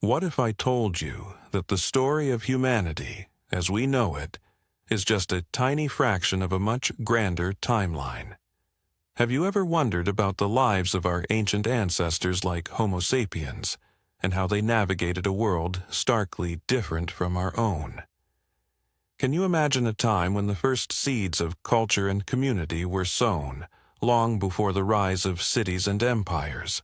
What if I told you that the story of humanity, as we know it, is just a tiny fraction of a much grander timeline? Have you ever wondered about the lives of our ancient ancestors like Homo sapiens, and how they navigated a world starkly different from our own? Can you imagine a time when the first seeds of culture and community were sown, long before the rise of cities and empires?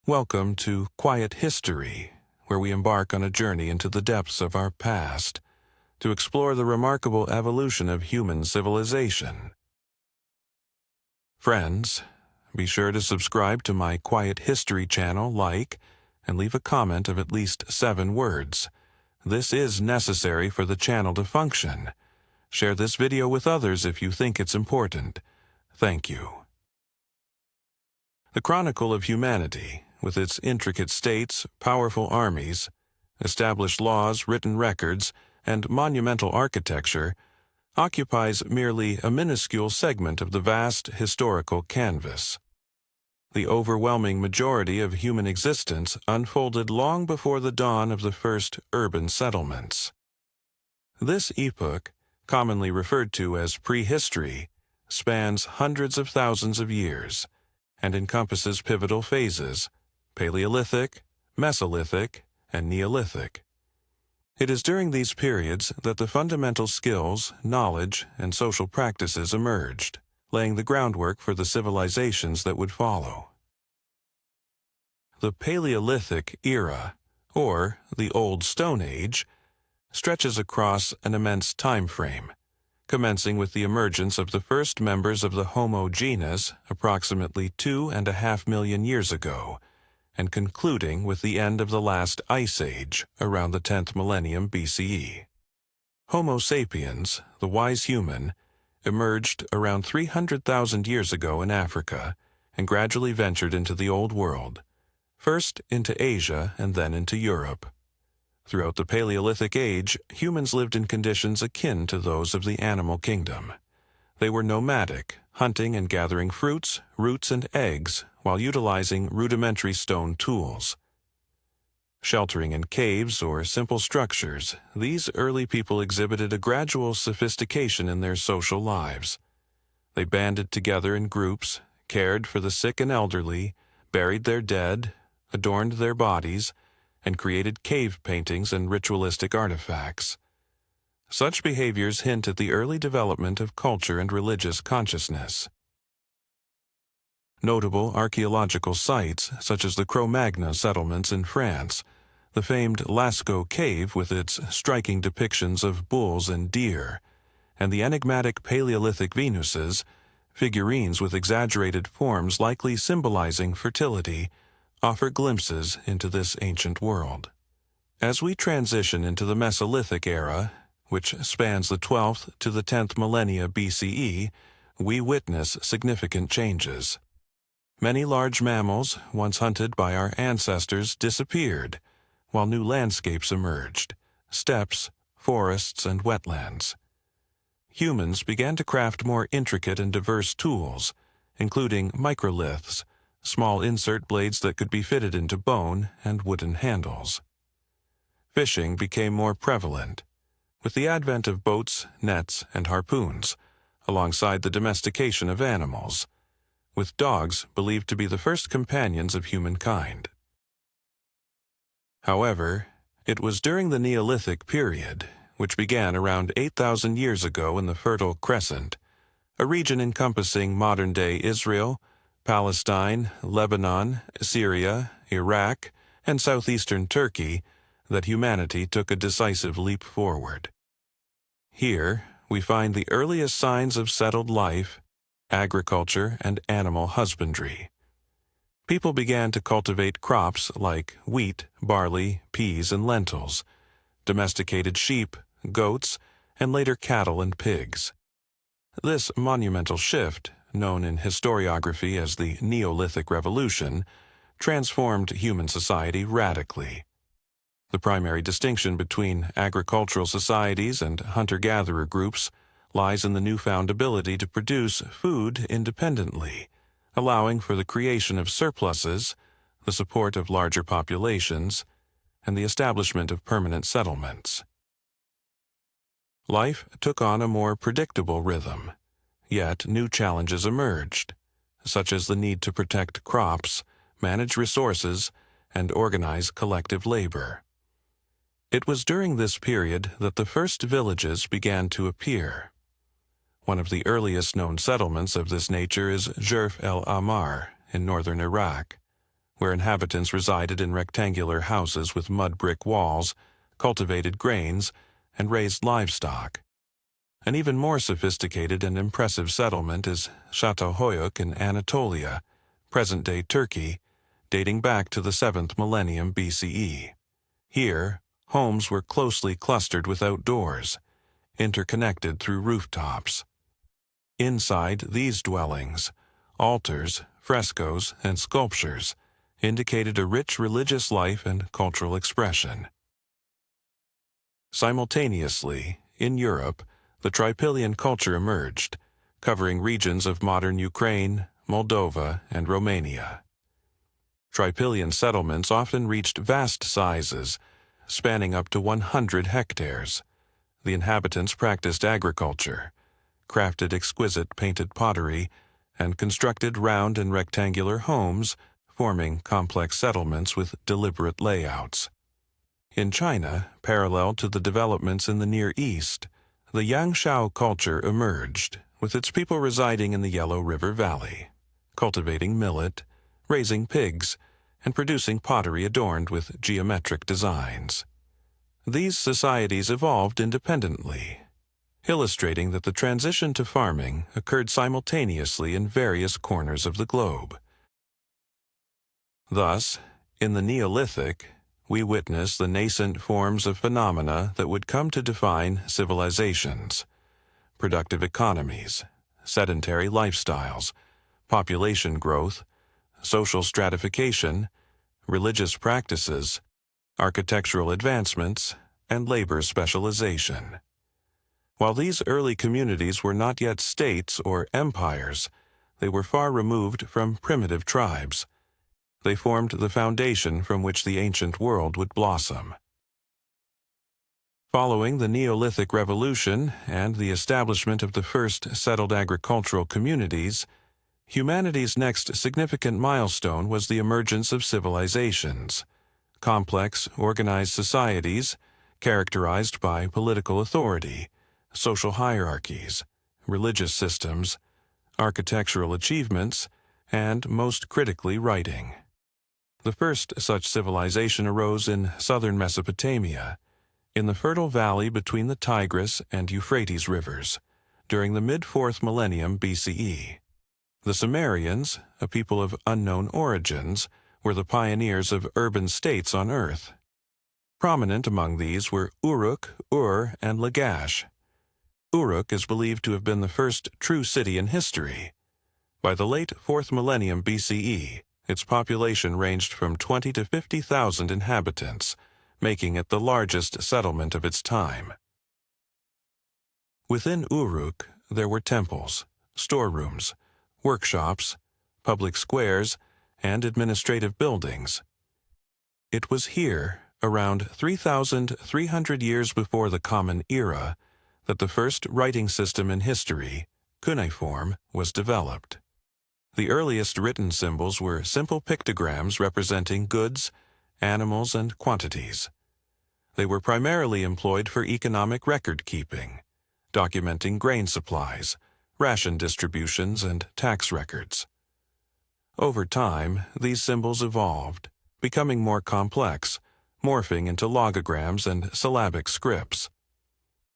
Welcome to Quiet History, where we embark on a journey into the depths of our past to explore the remarkable evolution of human civilization. Friends, be sure to subscribe to my Quiet History channel, and leave a comment of at least 7 words. This is necessary for the channel to function. Share this video with others if you think it's important. Thank you. The chronicle of humanity, with its intricate states, powerful armies, established laws, written records, and monumental architecture, occupies merely a minuscule segment of the vast historical canvas. The overwhelming majority of human existence unfolded long before the dawn of the first urban settlements. This epoch, commonly referred to as prehistory, spans hundreds of thousands of years and encompasses pivotal phases: Paleolithic, Mesolithic, and Neolithic. It is during these periods that the fundamental skills, knowledge, and social practices emerged, laying the groundwork for the civilizations that would follow. The Paleolithic era, or the Old Stone Age, stretches across an immense time frame, commencing with the emergence of the first members of the Homo genus approximately 2.5 million years ago, and concluding with the end of the last ice age around the 10th millennium BCE. Homo sapiens, the wise human, emerged around 300,000 years ago in Africa and gradually ventured into the Old World, first into Asia and then into Europe. Throughout the Paleolithic Age, humans lived in conditions akin to those of the animal kingdom. They were nomadic, hunting and gathering fruits, roots, and eggs while utilizing rudimentary stone tools. Sheltering in caves or simple structures, these early people exhibited a gradual sophistication in their social lives. They banded together in groups, cared for the sick and elderly, buried their dead, adorned their bodies, and created cave paintings and ritualistic artifacts. Such behaviors hint at the early development of culture and religious consciousness. Notable archaeological sites, such as the Cro-Magnon settlements in France, the famed Lascaux Cave with its striking depictions of bulls and deer, and the enigmatic Paleolithic Venuses, figurines with exaggerated forms likely symbolizing fertility, offer glimpses into this ancient world. As we transition into the Mesolithic era, which spans the 12th to the 10th millennia BCE, we witness significant changes. Many large mammals, once hunted by our ancestors, disappeared, while new landscapes emerged: steppes, forests, and wetlands. Humans began to craft more intricate and diverse tools, including microliths, small insert blades that could be fitted into bone, and wooden handles. Fishing became more prevalent, with the advent of boats, nets, and harpoons, alongside the domestication of animals, with dogs believed to be the first companions of humankind. However, it was during the Neolithic period, which began around 8,000 years ago in the Fertile Crescent, a region encompassing modern-day Israel, Palestine, Lebanon, Syria, Iraq, and southeastern Turkey, that humanity took a decisive leap forward. Here, we find the earliest signs of settled life, agriculture, and animal husbandry. People began to cultivate crops like wheat, barley, peas, and lentils, domesticated sheep, goats, and later cattle and pigs. This monumental shift, known in historiography as the Neolithic Revolution, transformed human society radically. The primary distinction between agricultural societies and hunter-gatherer groups lies in the newfound ability to produce food independently, allowing for the creation of surpluses, the support of larger populations, and the establishment of permanent settlements. Life took on a more predictable rhythm, yet new challenges emerged, such as the need to protect crops, manage resources, and organize collective labor. It was during this period that the first villages began to appear. One of the earliest known settlements of this nature is Jerf el-Ahmar in northern Iraq, where inhabitants resided in rectangular houses with mud brick walls, cultivated grains, and raised livestock. An even more sophisticated and impressive settlement is Çatalhöyük in Anatolia, present-day Turkey, dating back to the 7th millennium BCE. Here, homes were closely clustered with outdoors, interconnected through rooftops. Inside these dwellings, altars, frescoes, and sculptures indicated a rich religious life and cultural expression. Simultaneously, in Europe, the Trypillian culture emerged, covering regions of modern Ukraine, Moldova, and Romania. Trypillian settlements often reached vast sizes, spanning up to 100 hectares. The inhabitants practiced agriculture, crafted exquisite painted pottery, and constructed round and rectangular homes, forming complex settlements with deliberate layouts. In China, parallel to the developments in the Near East, the Yangshao culture emerged, with its people residing in the Yellow River Valley, cultivating millet, raising pigs, and producing pottery adorned with geometric designs. These societies evolved independently, illustrating that the transition to farming occurred simultaneously in various corners of the globe. Thus, in the Neolithic, we witness the nascent forms of phenomena that would come to define civilizations: productive economies, sedentary lifestyles, population growth, social stratification, religious practices, architectural advancements, and labor specialization. While these early communities were not yet states or empires, they were far removed from primitive tribes. They formed the foundation from which the ancient world would blossom. Following the Neolithic Revolution and the establishment of the first settled agricultural communities, humanity's next significant milestone was the emergence of civilizations, complex, organized societies characterized by political authority, social hierarchies, religious systems, architectural achievements, and, most critically, writing. The first such civilization arose in southern Mesopotamia, in the fertile valley between the Tigris and Euphrates rivers, during the mid-4th millennium BCE. The Sumerians, a people of unknown origins, were the pioneers of urban states on Earth. Prominent among these were Uruk, Ur, and Lagash. Uruk is believed to have been the first true city in history. By the late 4th millennium BCE, its population ranged from 20 to 50,000 inhabitants, making it the largest settlement of its time. Within Uruk, there were temples, storerooms, workshops, public squares, and administrative buildings. It was here, around 3,300 years before the Common Era, that the first writing system in history, cuneiform, was developed. The earliest written symbols were simple pictograms representing goods, animals, and quantities. They were primarily employed for economic record-keeping, documenting grain supplies, ration distributions, and tax records. Over time, these symbols evolved, becoming more complex, morphing into logograms and syllabic scripts.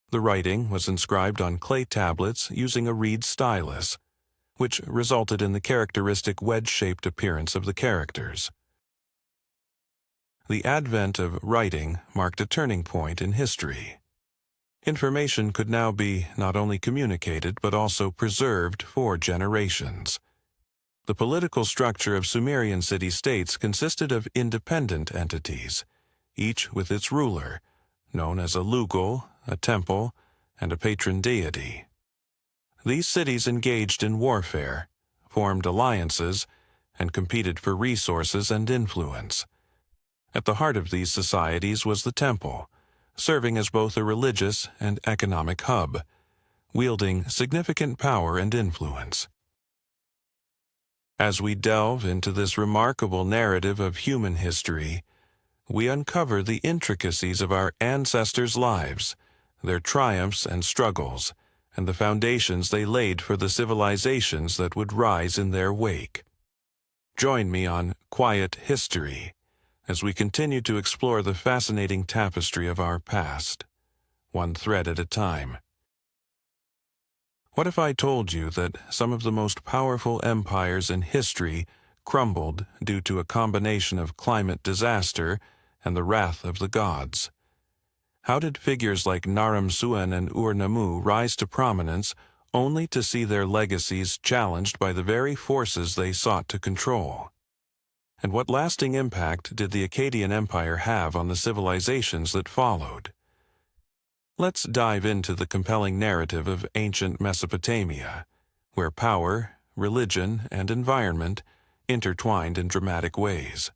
The writing was inscribed on clay tablets using a reed stylus, which resulted in the characteristic wedge-shaped appearance of the characters. The advent of writing marked a turning point in history. Information could now be not only communicated but also preserved for generations. The political structure of Sumerian city-states consisted of independent entities, each with its ruler, known as a lugol, a temple, and a patron deity. These cities engaged in warfare, formed alliances, and competed for resources and influence. At the heart of these societies was the temple, serving as both a religious and economic hub, wielding significant power and influence. As we delve into this remarkable narrative of human history, we uncover the intricacies of our ancestors' lives, their triumphs and struggles, and the foundations they laid for the civilizations that would rise in their wake. Join me on Quiet History as we continue to explore the fascinating tapestry of our past, one thread at a time. What if I told you that some of the most powerful empires in history crumbled due to a combination of climate disaster and the wrath of the gods? How did figures like Naram-Suen and Ur-Nammu rise to prominence only to see their legacies challenged by the very forces they sought to control? And what lasting impact did the Akkadian Empire have on the civilizations that followed? Let's dive into the compelling narrative of ancient Mesopotamia, where power, religion, and environment intertwined in dramatic ways.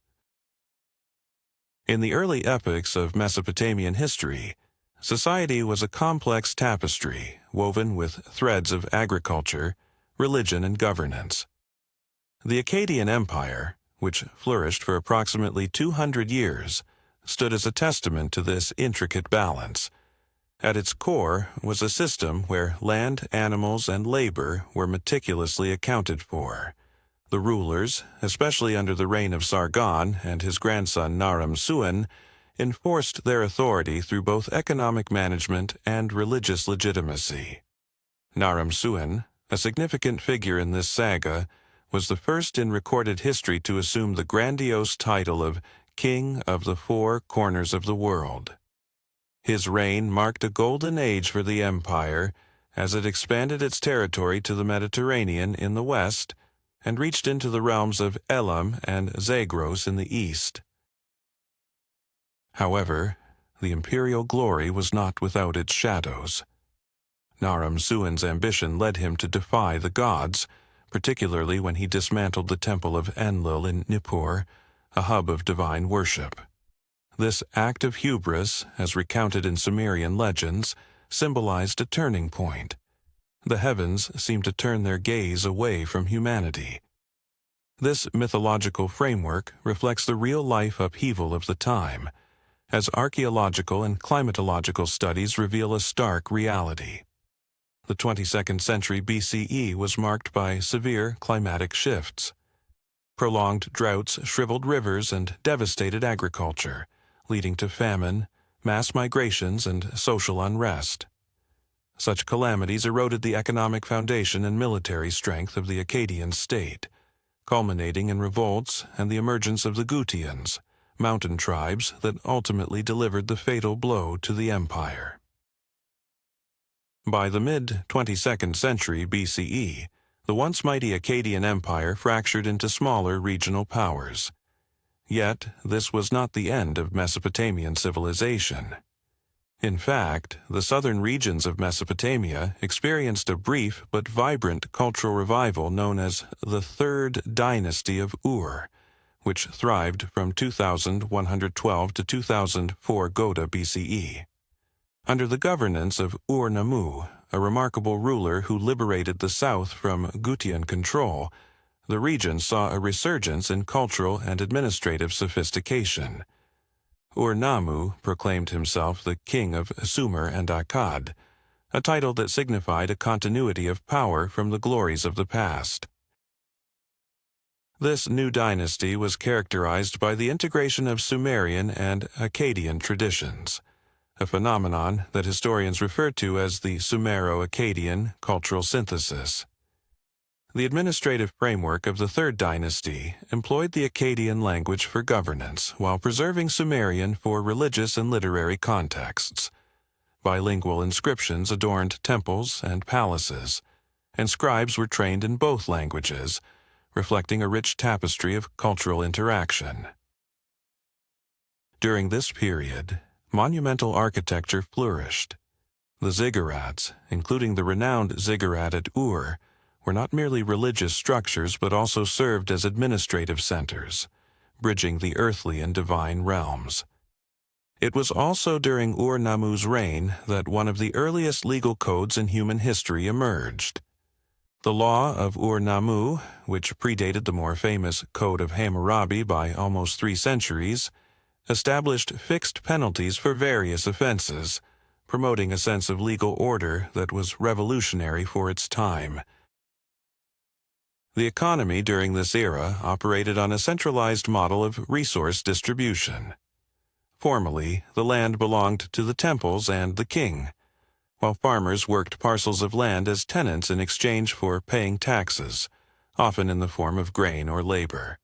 In the early epochs of Mesopotamian history, society was a complex tapestry woven with threads of agriculture, religion, and governance. The Akkadian Empire, which flourished for approximately 200 years, stood as a testament to this intricate balance. At its core was a system where land, animals, and labor were meticulously accounted for. The rulers, especially under the reign of Sargon and his grandson Naram-Suen, enforced their authority through both economic management and religious legitimacy. Naram-Suen, a significant figure in this saga, was the first in recorded history to assume the grandiose title of King of the Four Corners of the World. His reign marked a golden age for the empire as it expanded its territory to the Mediterranean in the west and reached into the realms of Elam and Zagros in the east. However, the imperial glory was not without its shadows. Naram-Suen's ambition led him to defy the gods, particularly when he dismantled the temple of Enlil in Nippur, a hub of divine worship. This act of hubris, as recounted in Sumerian legends, symbolized a turning point. The heavens seemed to turn their gaze away from humanity. This mythological framework reflects the real-life upheaval of the time, as archaeological and climatological studies reveal a stark reality. The 22nd century BCE was marked by severe climatic shifts. Prolonged droughts shriveled rivers and devastated agriculture, leading to famine, mass migrations, and social unrest. Such calamities eroded the economic foundation and military strength of the Akkadian state, culminating in revolts and the emergence of the Gutians, mountain tribes that ultimately delivered the fatal blow to the empire. By the mid-22nd century BCE, the once mighty Akkadian Empire fractured into smaller regional powers. Yet, this was not the end of Mesopotamian civilization. In fact, the southern regions of Mesopotamia experienced a brief but vibrant cultural revival known as the Third Dynasty of Ur, which thrived from 2112 to 2004 Goda BCE. Under the governance of Ur-Nammu, a remarkable ruler who liberated the south from Gutian control, the region saw a resurgence in cultural and administrative sophistication. Ur-Nammu proclaimed himself the king of Sumer and Akkad, a title that signified a continuity of power from the glories of the past. This new dynasty was characterized by the integration of Sumerian and Akkadian traditions, a phenomenon that historians refer to as the Sumero-Akkadian cultural synthesis. The administrative framework of the Third Dynasty employed the Akkadian language for governance while preserving Sumerian for religious and literary contexts. Bilingual inscriptions adorned temples and palaces, and scribes were trained in both languages, reflecting a rich tapestry of cultural interaction. During this period, monumental architecture flourished. The ziggurats, including the renowned ziggurat at Ur, were not merely religious structures but also served as administrative centers, bridging the earthly and divine realms. It was also during Ur-Nammu's reign that one of the earliest legal codes in human history emerged. The law of Ur-Nammu, which predated the more famous Code of Hammurabi by almost 3 centuries, established fixed penalties for various offenses, promoting a sense of legal order that was revolutionary for its time. The economy during this era operated on a centralized model of resource distribution. Formally, the land belonged to the temples and the king, while farmers worked parcels of land as tenants in exchange for paying taxes, often in the form of grain or labor.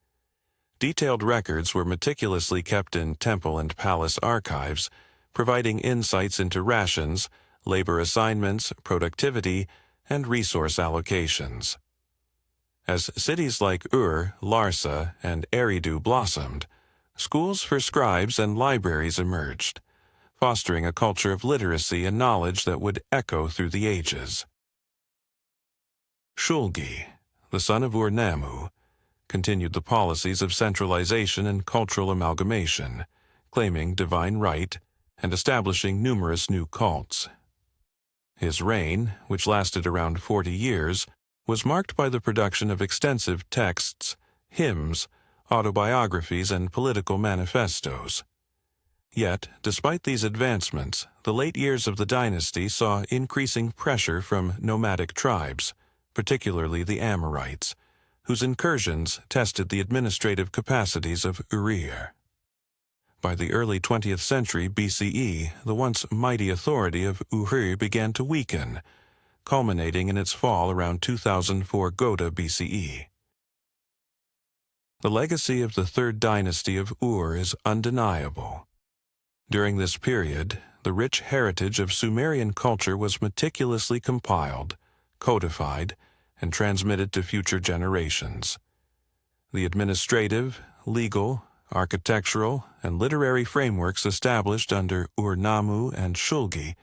Detailed records were meticulously kept in temple and palace archives, providing insights into rations, labor assignments, productivity, and resource allocations. As cities like Ur, Larsa, and Eridu blossomed, schools for scribes and libraries emerged, fostering a culture of literacy and knowledge that would echo through the ages. Shulgi, the son of Ur-Nammu, continued the policies of centralization and cultural amalgamation, claiming divine right and establishing numerous new cults. His reign, which lasted around 40 years, was marked by the production of extensive texts, hymns, autobiographies, and political manifestos. Yet, despite these advancements, the late years of the dynasty saw increasing pressure from nomadic tribes, particularly the Amorites, whose incursions tested the administrative capacities of Urir. By the early 20th century BCE, the once mighty authority of Urir began to weaken, culminating in its fall around 2004 Goda BCE. The legacy of the Third Dynasty of Ur is undeniable. During this period, the rich heritage of Sumerian culture was meticulously compiled, codified, and transmitted to future generations. The administrative, legal, architectural, and literary frameworks established under Ur-Nammu and Shulgi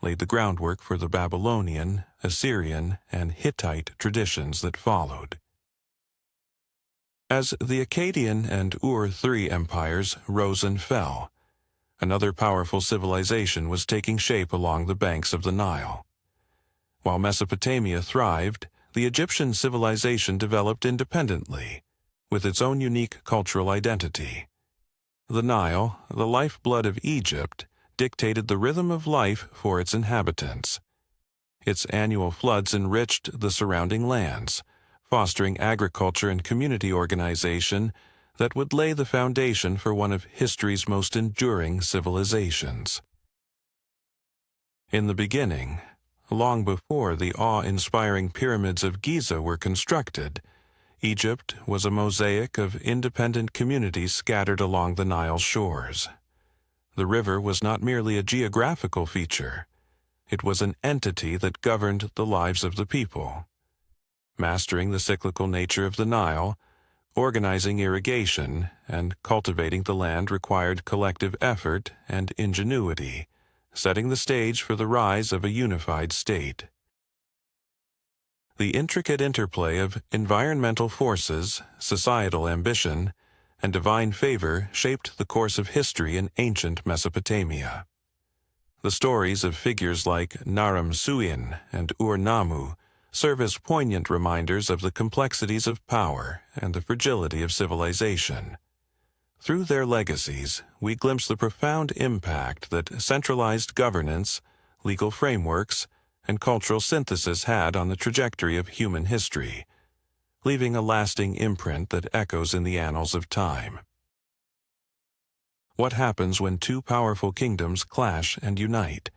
laid the groundwork for the Babylonian, Assyrian, and Hittite traditions that followed. As the Akkadian and Ur-III empires rose and fell, another powerful civilization was taking shape along the banks of the Nile. While Mesopotamia thrived, the Egyptian civilization developed independently, with its own unique cultural identity. The Nile, the lifeblood of Egypt, dictated the rhythm of life for its inhabitants. Its annual floods enriched the surrounding lands, fostering agriculture and community organization that would lay the foundation for one of history's most enduring civilizations. In the beginning, long before the awe-inspiring pyramids of Giza were constructed, Egypt was a mosaic of independent communities scattered along the Nile's shores. The river was not merely a geographical feature. It was an entity that governed the lives of the people. Mastering the cyclical nature of the Nile, organizing irrigation, and cultivating the land required collective effort and ingenuity, setting the stage for the rise of a unified state. The intricate interplay of environmental forces, societal ambition, and divine favor shaped the course of history in ancient Mesopotamia. The stories of figures like Naram-Suin and Ur-Nammu serve as poignant reminders of the complexities of power and the fragility of civilization. Through their legacies, we glimpse the profound impact that centralized governance, legal frameworks, and cultural synthesis had on the trajectory of human history, leaving a lasting imprint that echoes in the annals of time. What happens when two powerful kingdoms clash and unite?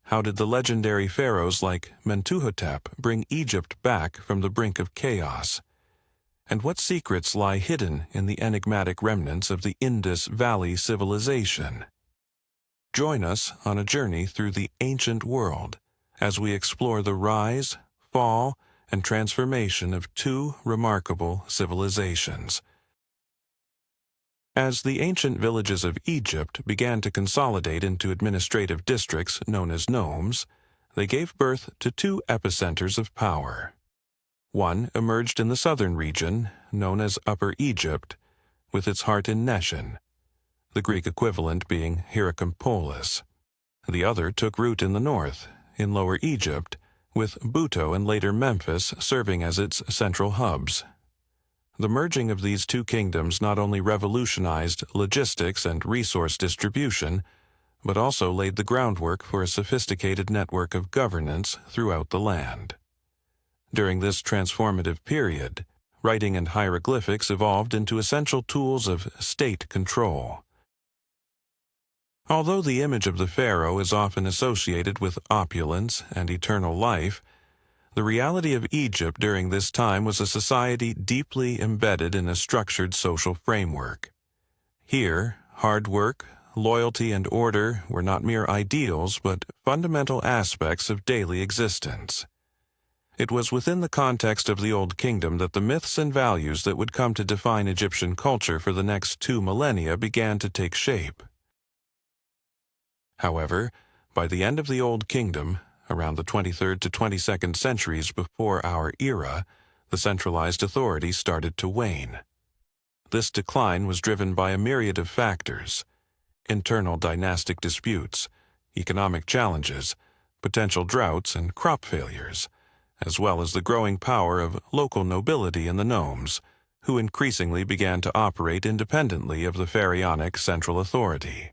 How did the legendary pharaohs like Mentuhotep bring Egypt back from the brink of chaos? And what secrets lie hidden in the enigmatic remnants of the Indus Valley civilization? Join us on a journey through the ancient world as we explore the rise, fall, and transformation of two remarkable civilizations. As the ancient villages of Egypt began to consolidate into administrative districts known as nomes, they gave birth to two epicenters of power. One emerged in the southern region, known as Upper Egypt, with its heart in Neshin, the Greek equivalent being Hierakonpolis. The other took root in the north, in Lower Egypt, with Buto and later Memphis serving as its central hubs. The merging of these two kingdoms not only revolutionized logistics and resource distribution, but also laid the groundwork for a sophisticated network of governance throughout the land. During this transformative period, writing and hieroglyphics evolved into essential tools of state control. Although the image of the pharaoh is often associated with opulence and eternal life, the reality of Egypt during this time was a society deeply embedded in a structured social framework. Here, hard work, loyalty, and order were not mere ideals but fundamental aspects of daily existence. It was within the context of the Old Kingdom that the myths and values that would come to define Egyptian culture for the next 2 millennia began to take shape. However, by the end of the Old Kingdom, around the 23rd to 22nd centuries before our era, the centralized authority started to wane. This decline was driven by a myriad of factors: internal dynastic disputes, economic challenges, potential droughts and crop failures, as well as the growing power of local nobility in the nomes, who increasingly began to operate independently of the pharaonic central authority.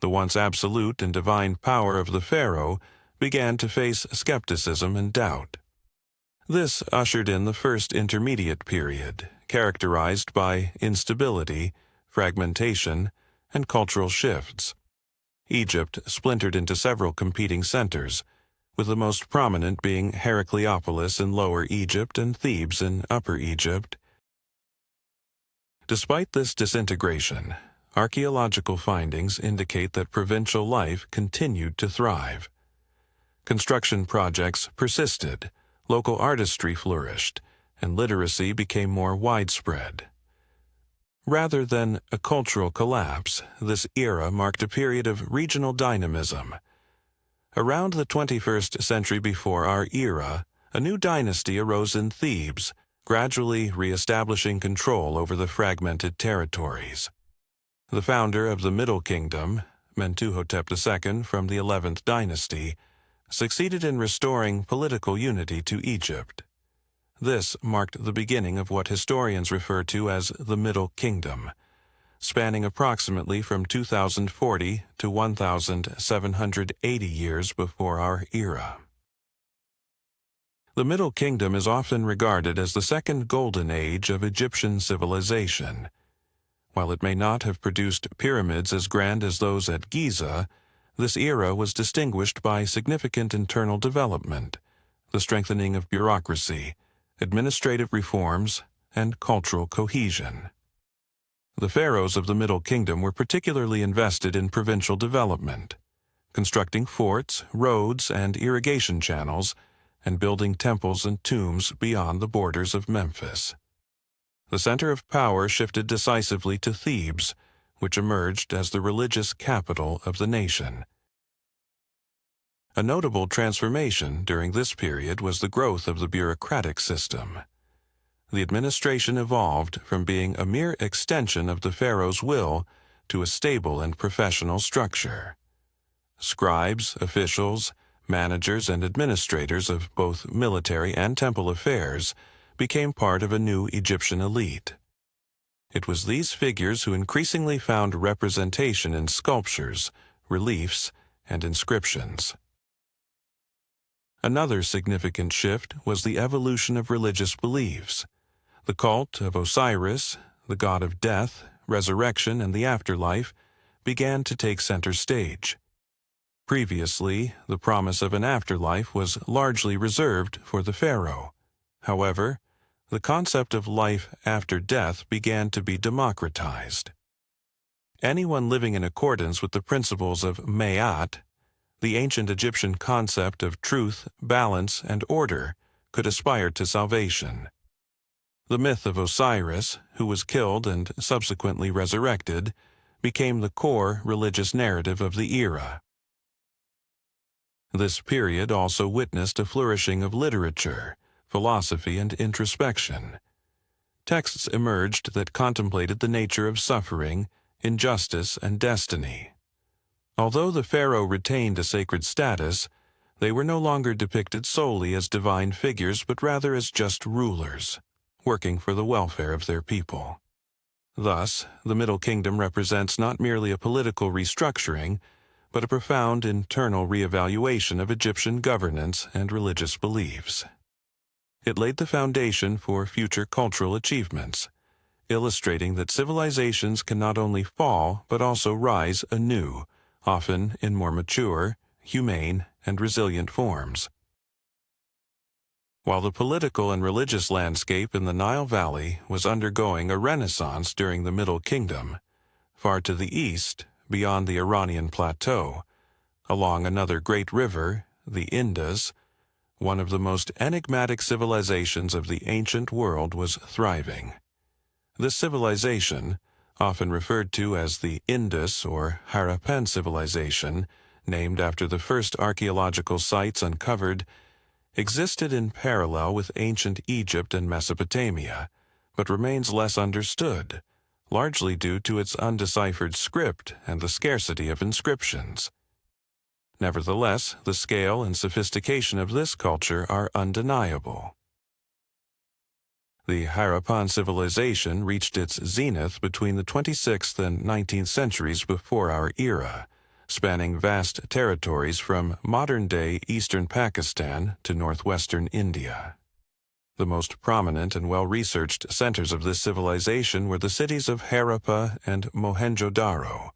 The once absolute and divine power of the pharaoh began to face skepticism and doubt. This ushered in the first intermediate period, characterized by instability, fragmentation, and cultural shifts. Egypt splintered into several competing centers, with the most prominent being Heracleopolis in Lower Egypt and Thebes in Upper Egypt. Despite this disintegration, archaeological findings indicate that provincial life continued to thrive. Construction projects persisted, local artistry flourished, and literacy became more widespread. Rather than a cultural collapse, this era marked a period of regional dynamism. Around the 21st century before our era, a new dynasty arose in Thebes, gradually re-establishing control over the fragmented territories. The founder of the Middle Kingdom, Mentuhotep II from the 11th dynasty, succeeded in restoring political unity to Egypt. This marked the beginning of what historians refer to as the Middle Kingdom, spanning approximately from 2040 to 1780 years before our era. The Middle Kingdom is often regarded as the second golden age of Egyptian civilization. While it may not have produced pyramids as grand as those at Giza, this era was distinguished by significant internal development, the strengthening of bureaucracy, administrative reforms, and cultural cohesion. The pharaohs of the Middle Kingdom were particularly invested in provincial development, constructing forts, roads, and irrigation channels, and building temples and tombs beyond the borders of Memphis. The center of power shifted decisively to Thebes, which emerged as the religious capital of the nation. A notable transformation during this period was the growth of the bureaucratic system. The administration evolved from being a mere extension of the pharaoh's will to a stable and professional structure. Scribes, officials, managers, and administrators of both military and temple affairs became part of a new Egyptian elite. It was these figures who increasingly found representation in sculptures, reliefs, and inscriptions. Another significant shift was the evolution of religious beliefs. The cult of Osiris, the god of death, resurrection, and the afterlife, began to take center stage. Previously, the promise of an afterlife was largely reserved for the pharaoh. However, the concept of life after death began to be democratized. Anyone living in accordance with the principles of Ma'at, the ancient Egyptian concept of truth, balance, and order, could aspire to salvation. The myth of Osiris, who was killed and subsequently resurrected, became the core religious narrative of the era. This period also witnessed a flourishing of literature, philosophy, and introspection. texts emerged that contemplated the nature of suffering, injustice, and destiny. Although the pharaoh retained a sacred status, they were no longer depicted solely as divine figures but rather as just rulers, working for the welfare of their people. Thus, the Middle Kingdom represents not merely a political restructuring, but a profound internal reevaluation of Egyptian governance and religious beliefs. It laid the foundation for future cultural achievements, illustrating that civilizations can not only fall but also rise anew, often in more mature, humane, and resilient forms. While the political and religious landscape in the Nile Valley was undergoing a renaissance during the Middle Kingdom, far to the east, beyond the Iranian plateau, along another great river, the Indus, one of the most enigmatic civilizations of the ancient world was thriving. This civilization, often referred to as the Indus or Harappan civilization, named after the first archaeological sites uncovered, existed in parallel with ancient Egypt and Mesopotamia, but remains less understood, largely due to its undeciphered script and the scarcity of inscriptions. Nevertheless, the scale and sophistication of this culture are undeniable. The Harappan civilization reached its zenith between the 26th and 19th centuries before our era, spanning vast territories from modern-day eastern Pakistan to northwestern India. The most prominent and well-researched centers of this civilization were the cities of Harappa and Mohenjo-Daro,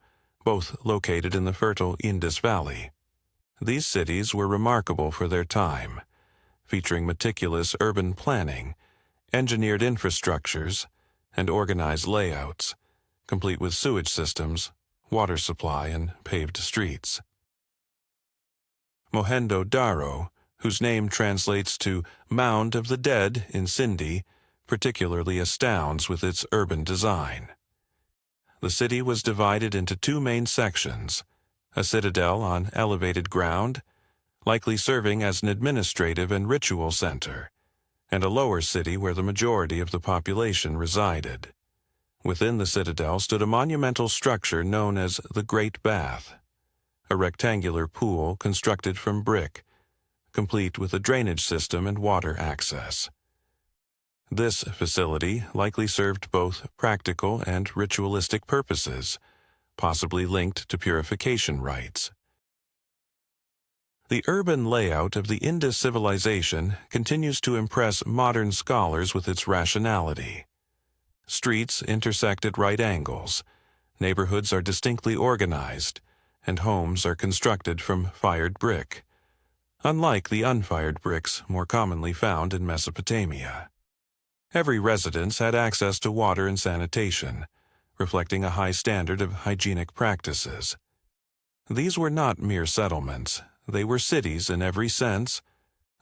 both located in the fertile Indus Valley. These cities were remarkable for their time, featuring meticulous urban planning, engineered infrastructures, and organized layouts, complete with sewage systems, water supply, and paved streets. Mohenjo-Daro, whose name translates to Mound of the Dead in Sindhi, particularly astounds with its urban design. The city was divided into two main sections, a citadel on elevated ground, likely serving as an administrative and ritual center, and a lower city where the majority of the population resided. Within the citadel stood a monumental structure known as the Great Bath, a rectangular pool constructed from brick, complete with a drainage system and water access. This facility likely served both practical and ritualistic purposes, possibly linked to purification rites. The urban layout of the Indus civilization continues to impress modern scholars with its rationality. Streets intersect at right angles, neighborhoods are distinctly organized, and homes are constructed from fired brick, unlike the unfired bricks more commonly found in Mesopotamia. Every residence had access to water and sanitation, reflecting a high standard of hygienic practices. These were not mere settlements, they were cities in every sense,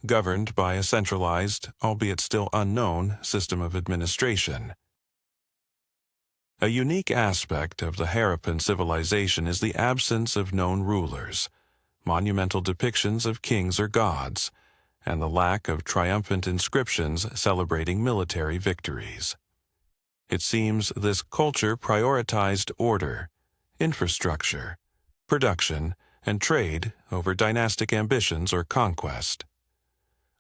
governed by a centralized, albeit still unknown, system of administration. A unique aspect of the Harappan civilization is the absence of known rulers, monumental depictions of kings or gods, and the lack of triumphant inscriptions celebrating military victories. It seems this culture prioritized order, infrastructure, production, and trade over dynastic ambitions or conquest.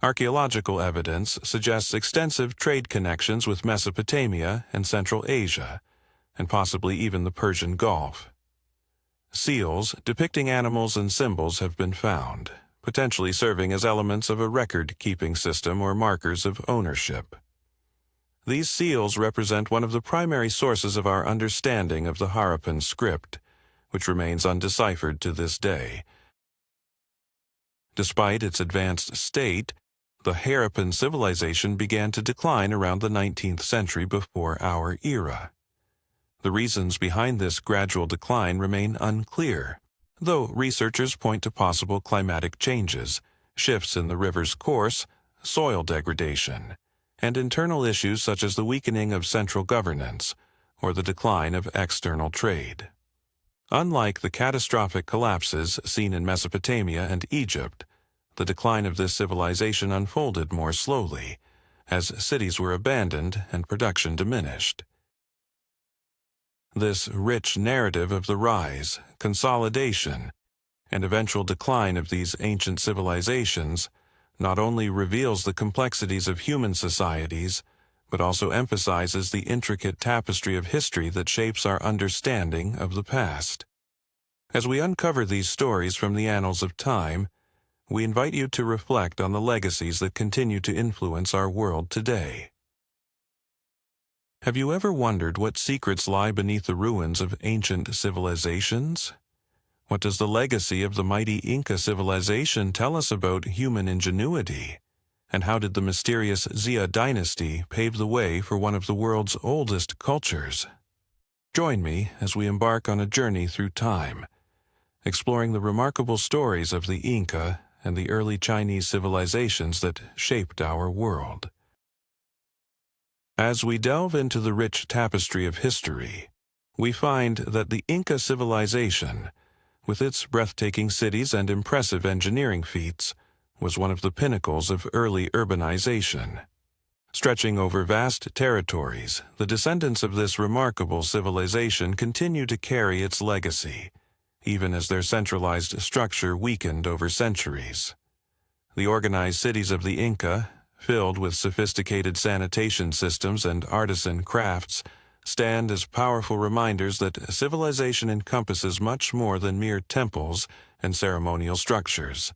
Archaeological evidence suggests extensive trade connections with Mesopotamia and Central Asia, and possibly even the Persian Gulf. Seals depicting animals and symbols have been found, potentially serving as elements of a record-keeping system or markers of ownership. These seals represent one of the primary sources of our understanding of the Harappan script, which remains undeciphered to this day. Despite its advanced state, the Harappan civilization began to decline around the 19th century before our era. The reasons behind this gradual decline remain unclear, though researchers point to possible climatic changes, shifts in the river's course, soil degradation, and internal issues such as the weakening of central governance or the decline of external trade. Unlike the catastrophic collapses seen in Mesopotamia and Egypt, the decline of this civilization unfolded more slowly, as cities were abandoned and production diminished. This rich narrative of the rise, consolidation, and eventual decline of these ancient civilizations not only reveals the complexities of human societies, but also emphasizes the intricate tapestry of history that shapes our understanding of the past. As we uncover these stories from the annals of time, we invite you to reflect on the legacies that continue to influence our world today. Have you ever wondered what secrets lie beneath the ruins of ancient civilizations? What does the legacy of the mighty Inca civilization tell us about human ingenuity? And how did the mysterious Xia dynasty pave the way for one of the world's oldest cultures? Join me as we embark on a journey through time, exploring the remarkable stories of the Inca and the early Chinese civilizations that shaped our world. As we delve into the rich tapestry of history, we find that the Inca civilization, with its breathtaking cities and impressive engineering feats, was one of the pinnacles of early urbanization. Stretching over vast territories, the descendants of this remarkable civilization continue to carry its legacy, even as their centralized structure weakened over centuries. The organized cities of the Inca, filled with sophisticated sanitation systems and artisan crafts, stand as powerful reminders that civilization encompasses much more than mere temples and ceremonial structures.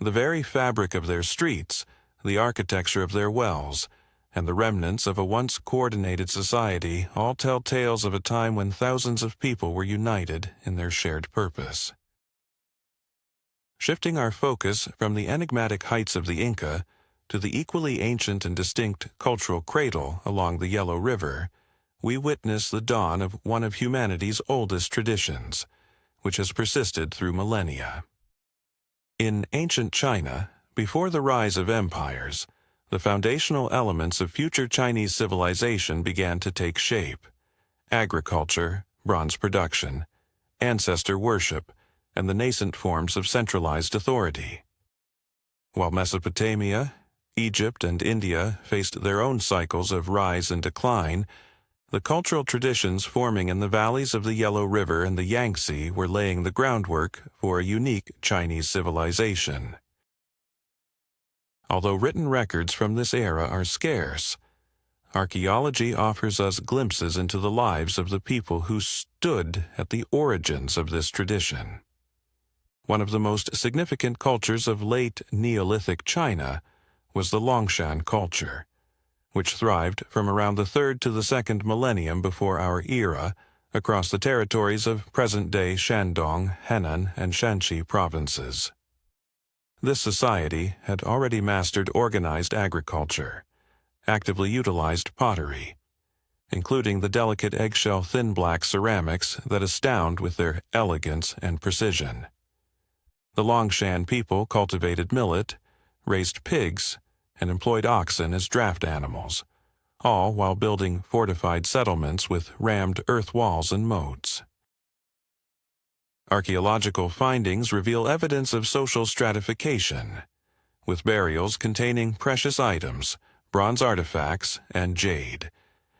The very fabric of their streets, the architecture of their wells, and the remnants of a once coordinated society all tell tales of a time when thousands of people were united in their shared purpose. Shifting our focus from the enigmatic heights of the Inca to the equally ancient and distinct cultural cradle along the Yellow River, we witness the dawn of one of humanity's oldest traditions, which has persisted through millennia. In ancient China, before the rise of empires, the foundational elements of future Chinese civilization began to take shape: agriculture, bronze production, ancestor worship, and the nascent forms of centralized authority. While Mesopotamia, Egypt, and India faced their own cycles of rise and decline, the cultural traditions forming in the valleys of the Yellow River and the Yangtze were laying the groundwork for a unique Chinese civilization. Although written records from this era are scarce, archaeology offers us glimpses into the lives of the people who stood at the origins of this tradition. One of the most significant cultures of late Neolithic China was the Longshan culture, which thrived from around the 3rd to the 2nd millennium before our era across the territories of present-day Shandong, Henan, and Shanxi provinces. This society had already mastered organized agriculture, actively utilized pottery, including the delicate eggshell thin black ceramics that astound with their elegance and precision. The Longshan people cultivated millet, raised pigs, and employed oxen as draft animals, all while building fortified settlements with rammed earth walls and moats. Archaeological findings reveal evidence of social stratification, with burials containing precious items, bronze artifacts, and jade,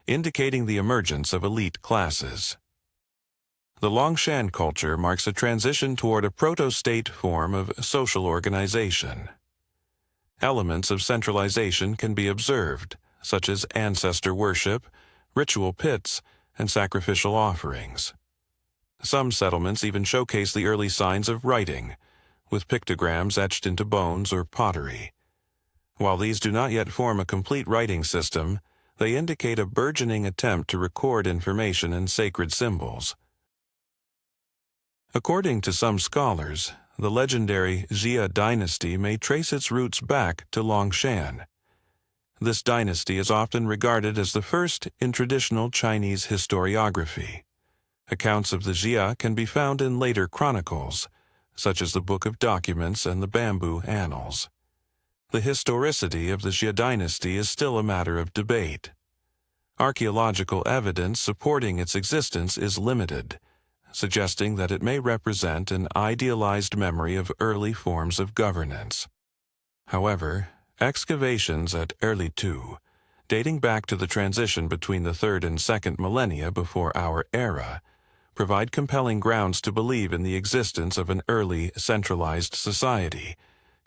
indicating the emergence of elite classes. The Longshan culture marks a transition toward a proto-state form of social organization. Elements of centralization can be observed, such as ancestor worship, ritual pits, and sacrificial offerings. Some settlements even showcase the early signs of writing, with pictograms etched into bones or pottery. While these do not yet form a complete writing system, they indicate a burgeoning attempt to record information in sacred symbols. According to some scholars, the legendary Xia dynasty may trace its roots back to Longshan. This dynasty is often regarded as the first in traditional Chinese historiography. Accounts of the Xia can be found in later chronicles, such as the Book of Documents and the Bamboo Annals. The historicity of the Xia dynasty is still a matter of debate. Archaeological evidence supporting its existence is limited, suggesting that it may represent an idealized memory of early forms of governance. However, excavations at Erlitou dating back to the transition between the 3rd and 2nd millennia before our era, provide compelling grounds to believe in the existence of an early centralized society,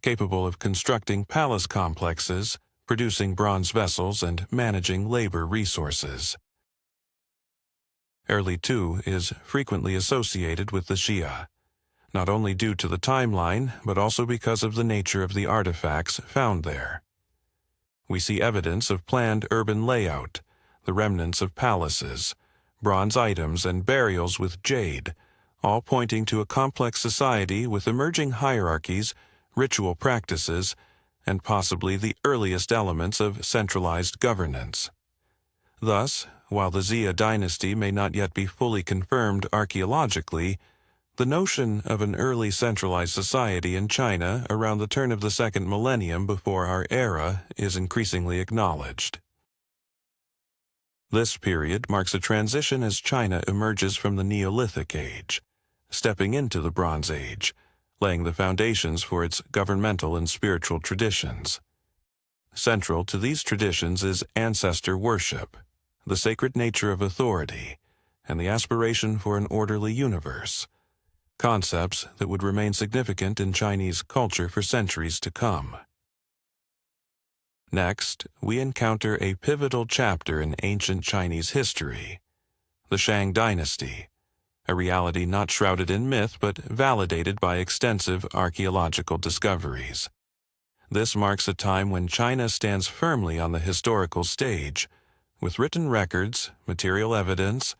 capable of constructing palace complexes, producing bronze vessels, and managing labor resources. Early too is frequently associated with the Xia, not only due to the timeline, but also because of the nature of the artifacts found there. We see evidence of planned urban layout, the remnants of palaces, bronze items, and burials with jade, all pointing to a complex society with emerging hierarchies, ritual practices, and possibly the earliest elements of centralized governance. Thus, while the Xia dynasty may not yet be fully confirmed archaeologically, the notion of an early centralized society in China around the turn of the 2nd millennium before our era is increasingly acknowledged. This period marks a transition as China emerges from the Neolithic Age, stepping into the Bronze Age, laying the foundations for its governmental and spiritual traditions. Central to these traditions is ancestor worship, the sacred nature of authority, and the aspiration for an orderly universe, concepts that would remain significant in Chinese culture for centuries to come. Next, we encounter a pivotal chapter in ancient Chinese history, the Shang dynasty, a reality not shrouded in myth but validated by extensive archaeological discoveries. This marks a time when China stands firmly on the historical stage, with written records, material evidence,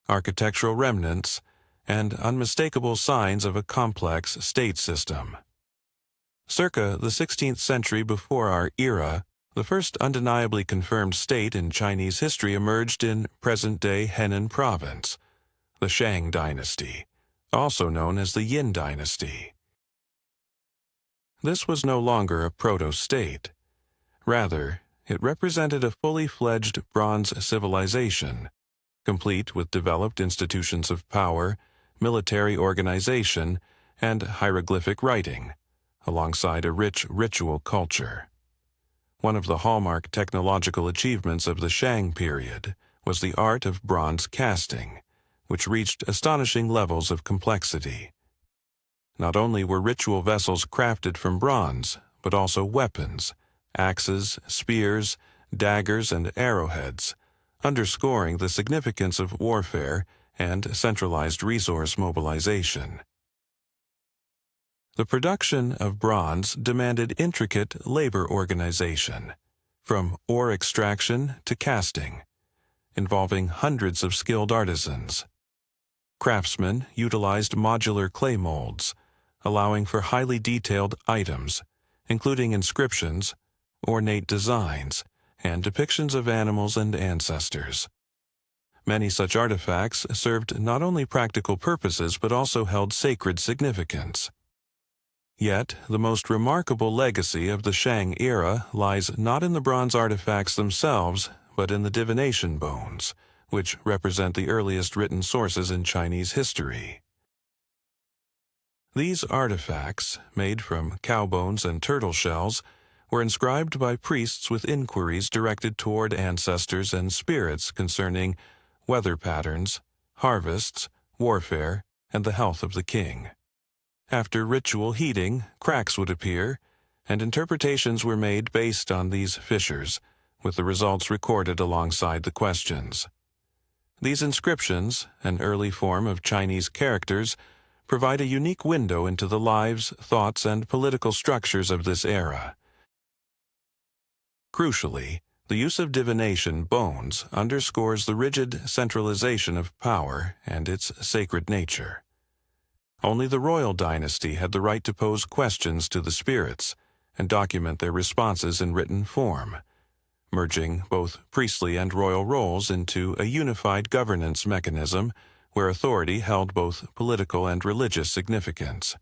architectural remnants, and unmistakable signs of a complex state system. Circa the 16th century before our era, the first undeniably confirmed state in Chinese history emerged in present-day Henan province, the Shang dynasty, also known as the Yin dynasty. This was no longer a proto-state. Rather, it represented a fully fledged bronze civilization, complete with developed institutions of power, military organization, and hieroglyphic writing, alongside a rich ritual culture. One of the hallmark technological achievements of the Shang period was the art of bronze casting, which reached astonishing levels of complexity. Not only were ritual vessels crafted from bronze, but also weapons, axes, spears, daggers, and arrowheads, underscoring the significance of warfare and centralized resource mobilization. The production of bronze demanded intricate labor organization, from ore extraction to casting, involving hundreds of skilled artisans. Craftsmen utilized modular clay molds, allowing for highly detailed items, including inscriptions, ornate designs, and depictions of animals and ancestors. Many such artifacts served not only practical purposes but also held sacred significance. Yet, the most remarkable legacy of the Shang era lies not in the bronze artifacts themselves, but in the divination bones, which represent the earliest written sources in Chinese history. These artifacts, made from cow bones and turtle shells, were inscribed by priests with inquiries directed toward ancestors and spirits concerning weather patterns, harvests, warfare, and the health of the king. After ritual heating, cracks would appear, and interpretations were made based on these fissures, with the results recorded alongside the questions. These inscriptions, an early form of Chinese characters, provide a unique window into the lives, thoughts, and political structures of this era. Crucially, the use of divination bones underscores the rigid centralization of power and its sacred nature. Only the royal dynasty had the right to pose questions to the spirits and document their responses in written form, merging both priestly and royal roles into a unified governance mechanism where authority held both political and religious significance.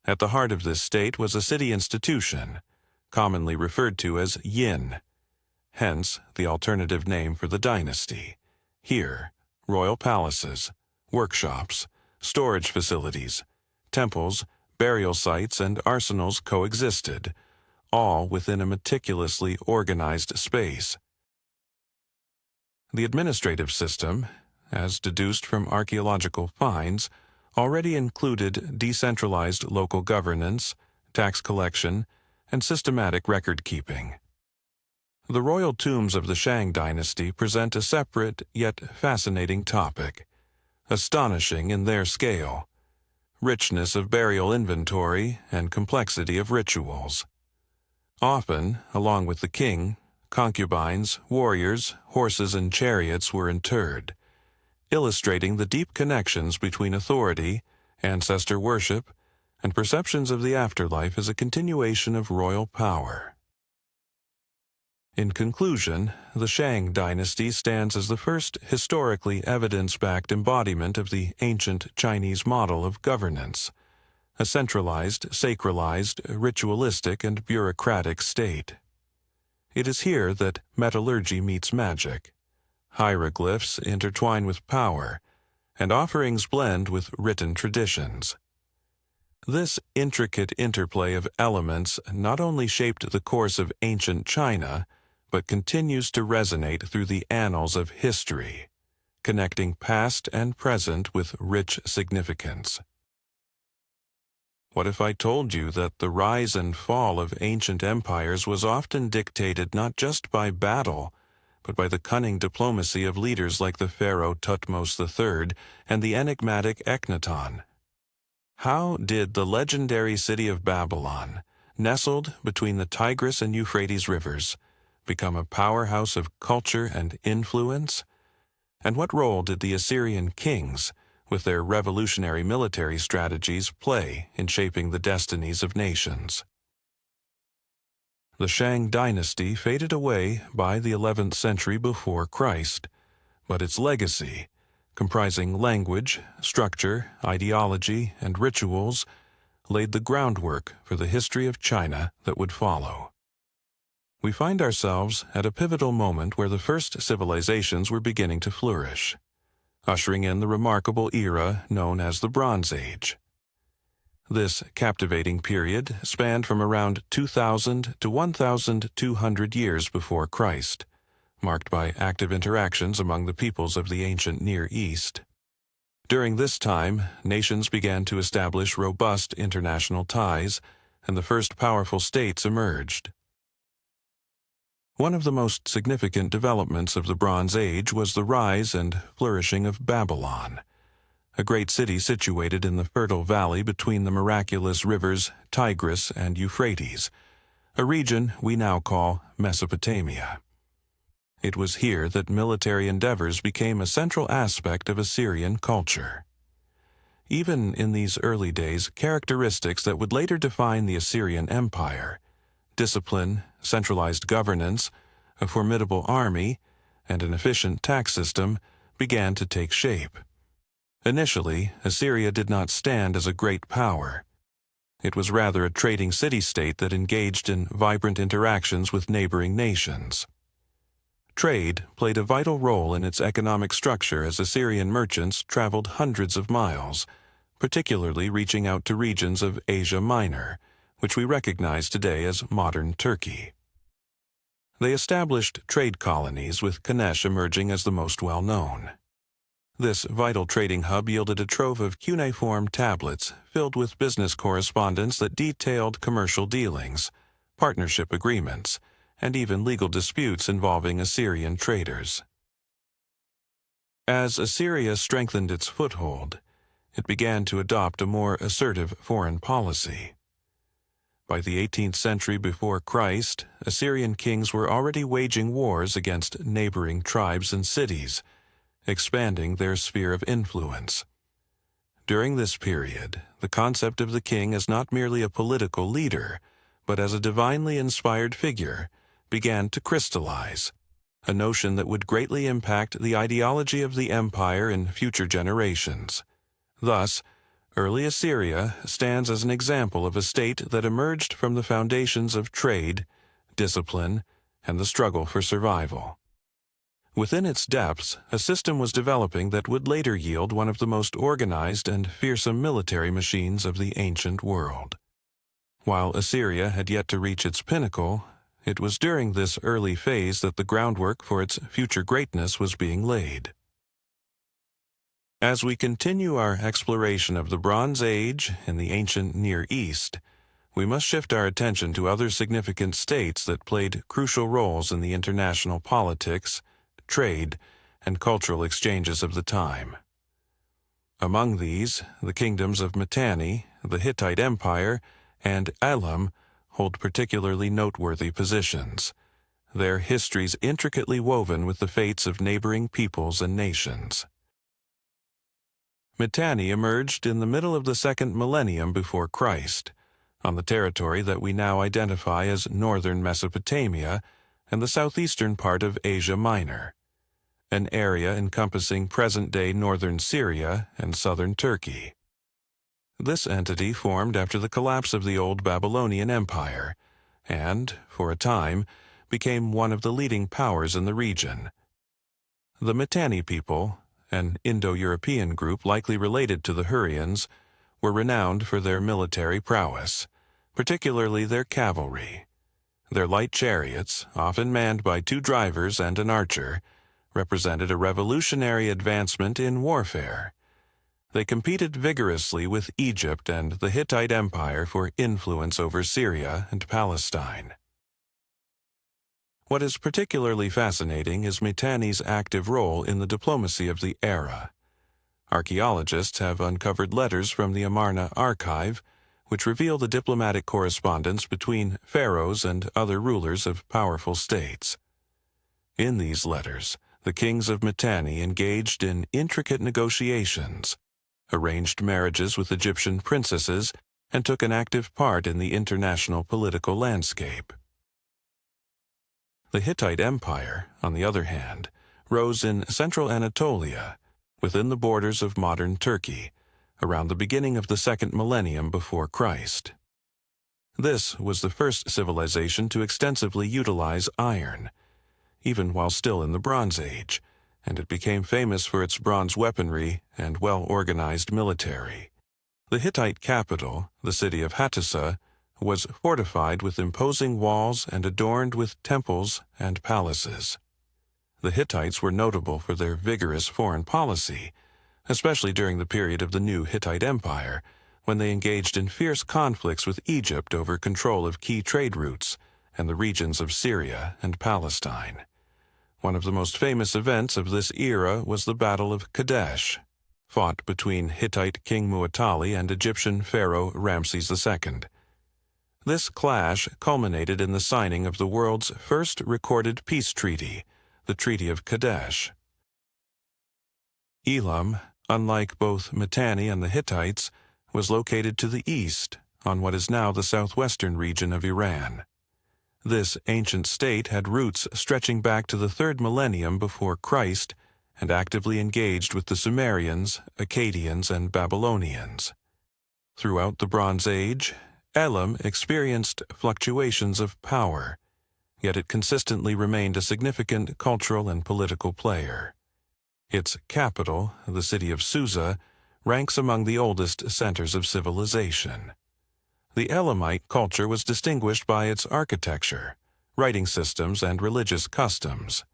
At the heart of this state was a city institution, commonly referred to as Yin, hence the alternative name for the dynasty. Here, royal palaces, workshops, storage facilities, temples, burial sites, and arsenals coexisted, all within a meticulously organized space. The administrative system, as deduced from archaeological finds, already included decentralized local governance, tax collection, and systematic record-keeping. The royal tombs of the Shang dynasty present a separate yet fascinating topic, astonishing in their scale, richness of burial inventory, and complexity of rituals. Often, along with the king, concubines, warriors, horses, and chariots were interred, illustrating the deep connections between authority, ancestor worship, and perceptions of the afterlife as a continuation of royal power. In conclusion, the Shang dynasty stands as the first historically evidence-backed embodiment of the ancient Chinese model of governance, a centralized, sacralized, ritualistic, and bureaucratic state. It is here that metallurgy meets magic. Hieroglyphs intertwine with power, and offerings blend with written traditions. This intricate interplay of elements not only shaped the course of ancient China, but continues to resonate through the annals of history, connecting past and present with rich significance. What if I told you that the rise and fall of ancient empires was often dictated not just by battle, but by the cunning diplomacy of leaders like the pharaoh Thutmose III and the enigmatic Akhenaton? How did the legendary city of Babylon, nestled between the Tigris and Euphrates rivers, become a powerhouse of culture and influence? And what role did the Assyrian kings, with their revolutionary military strategies, play in shaping the destinies of nations? The Shang dynasty faded away by the 11th century before Christ, but its legacy, comprising language, structure, ideology, and rituals, laid the groundwork for the history of China that would follow. We find ourselves at a pivotal moment where the first civilizations were beginning to flourish, ushering in the remarkable era known as the Bronze Age. This captivating period spanned from around 2,000 to 1,200 years before Christ, marked by active interactions among the peoples of the ancient Near East. During this time, nations began to establish robust international ties, and the first powerful states emerged. One of the most significant developments of the Bronze Age was the rise and flourishing of Babylon, a great city situated in the fertile valley between the miraculous rivers Tigris and Euphrates, a region we now call Mesopotamia. It was here that military endeavors became a central aspect of Assyrian culture. Even in these early days, characteristics that would later define the Assyrian Empire, discipline, centralized governance, a formidable army, and an efficient tax system, began to take shape. Initially, Assyria did not stand as a great power. It was rather a trading city-state that engaged in vibrant interactions with neighboring nations. Trade played a vital role in its economic structure as Assyrian merchants traveled hundreds of miles, particularly reaching out to regions of Asia Minor, which we recognize today as modern Turkey. They established trade colonies, with Kanesh emerging as the most well-known. This vital trading hub yielded a trove of cuneiform tablets filled with business correspondence that detailed commercial dealings, partnership agreements, and even legal disputes involving Assyrian traders. As Assyria strengthened its foothold, it began to adopt a more assertive foreign policy. By the 18th century before Christ, Assyrian kings were already waging wars against neighboring tribes and cities, expanding their sphere of influence. During this period, the concept of the king as not merely a political leader, but as a divinely inspired figure, began to crystallize, a notion that would greatly impact the ideology of the empire in future generations. Thus, early Assyria stands as an example of a state that emerged from the foundations of trade, discipline, and the struggle for survival. Within its depths, a system was developing that would later yield one of the most organized and fearsome military machines of the ancient world. While Assyria had yet to reach its pinnacle, it was during this early phase that the groundwork for its future greatness was being laid. As we continue our exploration of the Bronze Age in the ancient Near East, we must shift our attention to other significant states that played crucial roles in the international politics, trade, and cultural exchanges of the time. Among these, the kingdoms of Mitanni, the Hittite Empire, and Elam hold particularly noteworthy positions, their histories intricately woven with the fates of neighboring peoples and nations. Mitanni emerged in the middle of the second millennium before Christ, on the territory that we now identify as northern Mesopotamia and the southeastern part of Asia Minor, an area encompassing present-day northern Syria and southern Turkey. This entity formed after the collapse of the old Babylonian Empire and, for a time, became one of the leading powers in the region. The Mitanni people, an Indo-European group likely related to the Hurrians, were renowned for their military prowess, particularly their cavalry. Their light chariots, often manned by 2 drivers and an archer, represented a revolutionary advancement in warfare. They competed vigorously with Egypt and the Hittite Empire for influence over Syria and Palestine. What is particularly fascinating is Mitanni's active role in the diplomacy of the era. Archaeologists have uncovered letters from the Amarna archive, which reveal the diplomatic correspondence between pharaohs and other rulers of powerful states. In these letters, the kings of Mitanni engaged in intricate negotiations, arranged marriages with Egyptian princesses, and took an active part in the international political landscape. The Hittite Empire, on the other hand, rose in central Anatolia, within the borders of modern Turkey, around the beginning of the second millennium before Christ. This was the first civilization to extensively utilize iron, even while still in the Bronze Age, and it became famous for its bronze weaponry and well-organized military. The Hittite capital, the city of Hattusa, was fortified with imposing walls and adorned with temples and palaces. The Hittites were notable for their vigorous foreign policy, especially during the period of the new Hittite Empire, when they engaged in fierce conflicts with Egypt over control of key trade routes and the regions of Syria and Palestine. One of the most famous events of this era was the Battle of Kadesh, fought between Hittite King Muwatalli and Egyptian Pharaoh Ramses II. This clash culminated in the signing of the world's first recorded peace treaty, the Treaty of Kadesh. Elam, unlike both Mitanni and the Hittites, was located to the east, on what is now the southwestern region of Iran. This ancient state had roots stretching back to the 3rd millennium before Christ and actively engaged with the Sumerians, Akkadians, and Babylonians. Throughout the Bronze Age, Elam experienced fluctuations of power, yet it consistently remained a significant cultural and political player. Its capital, the city of Susa, ranks among the oldest centers of civilization. The Elamite culture was distinguished by its architecture, writing systems, and religious customs.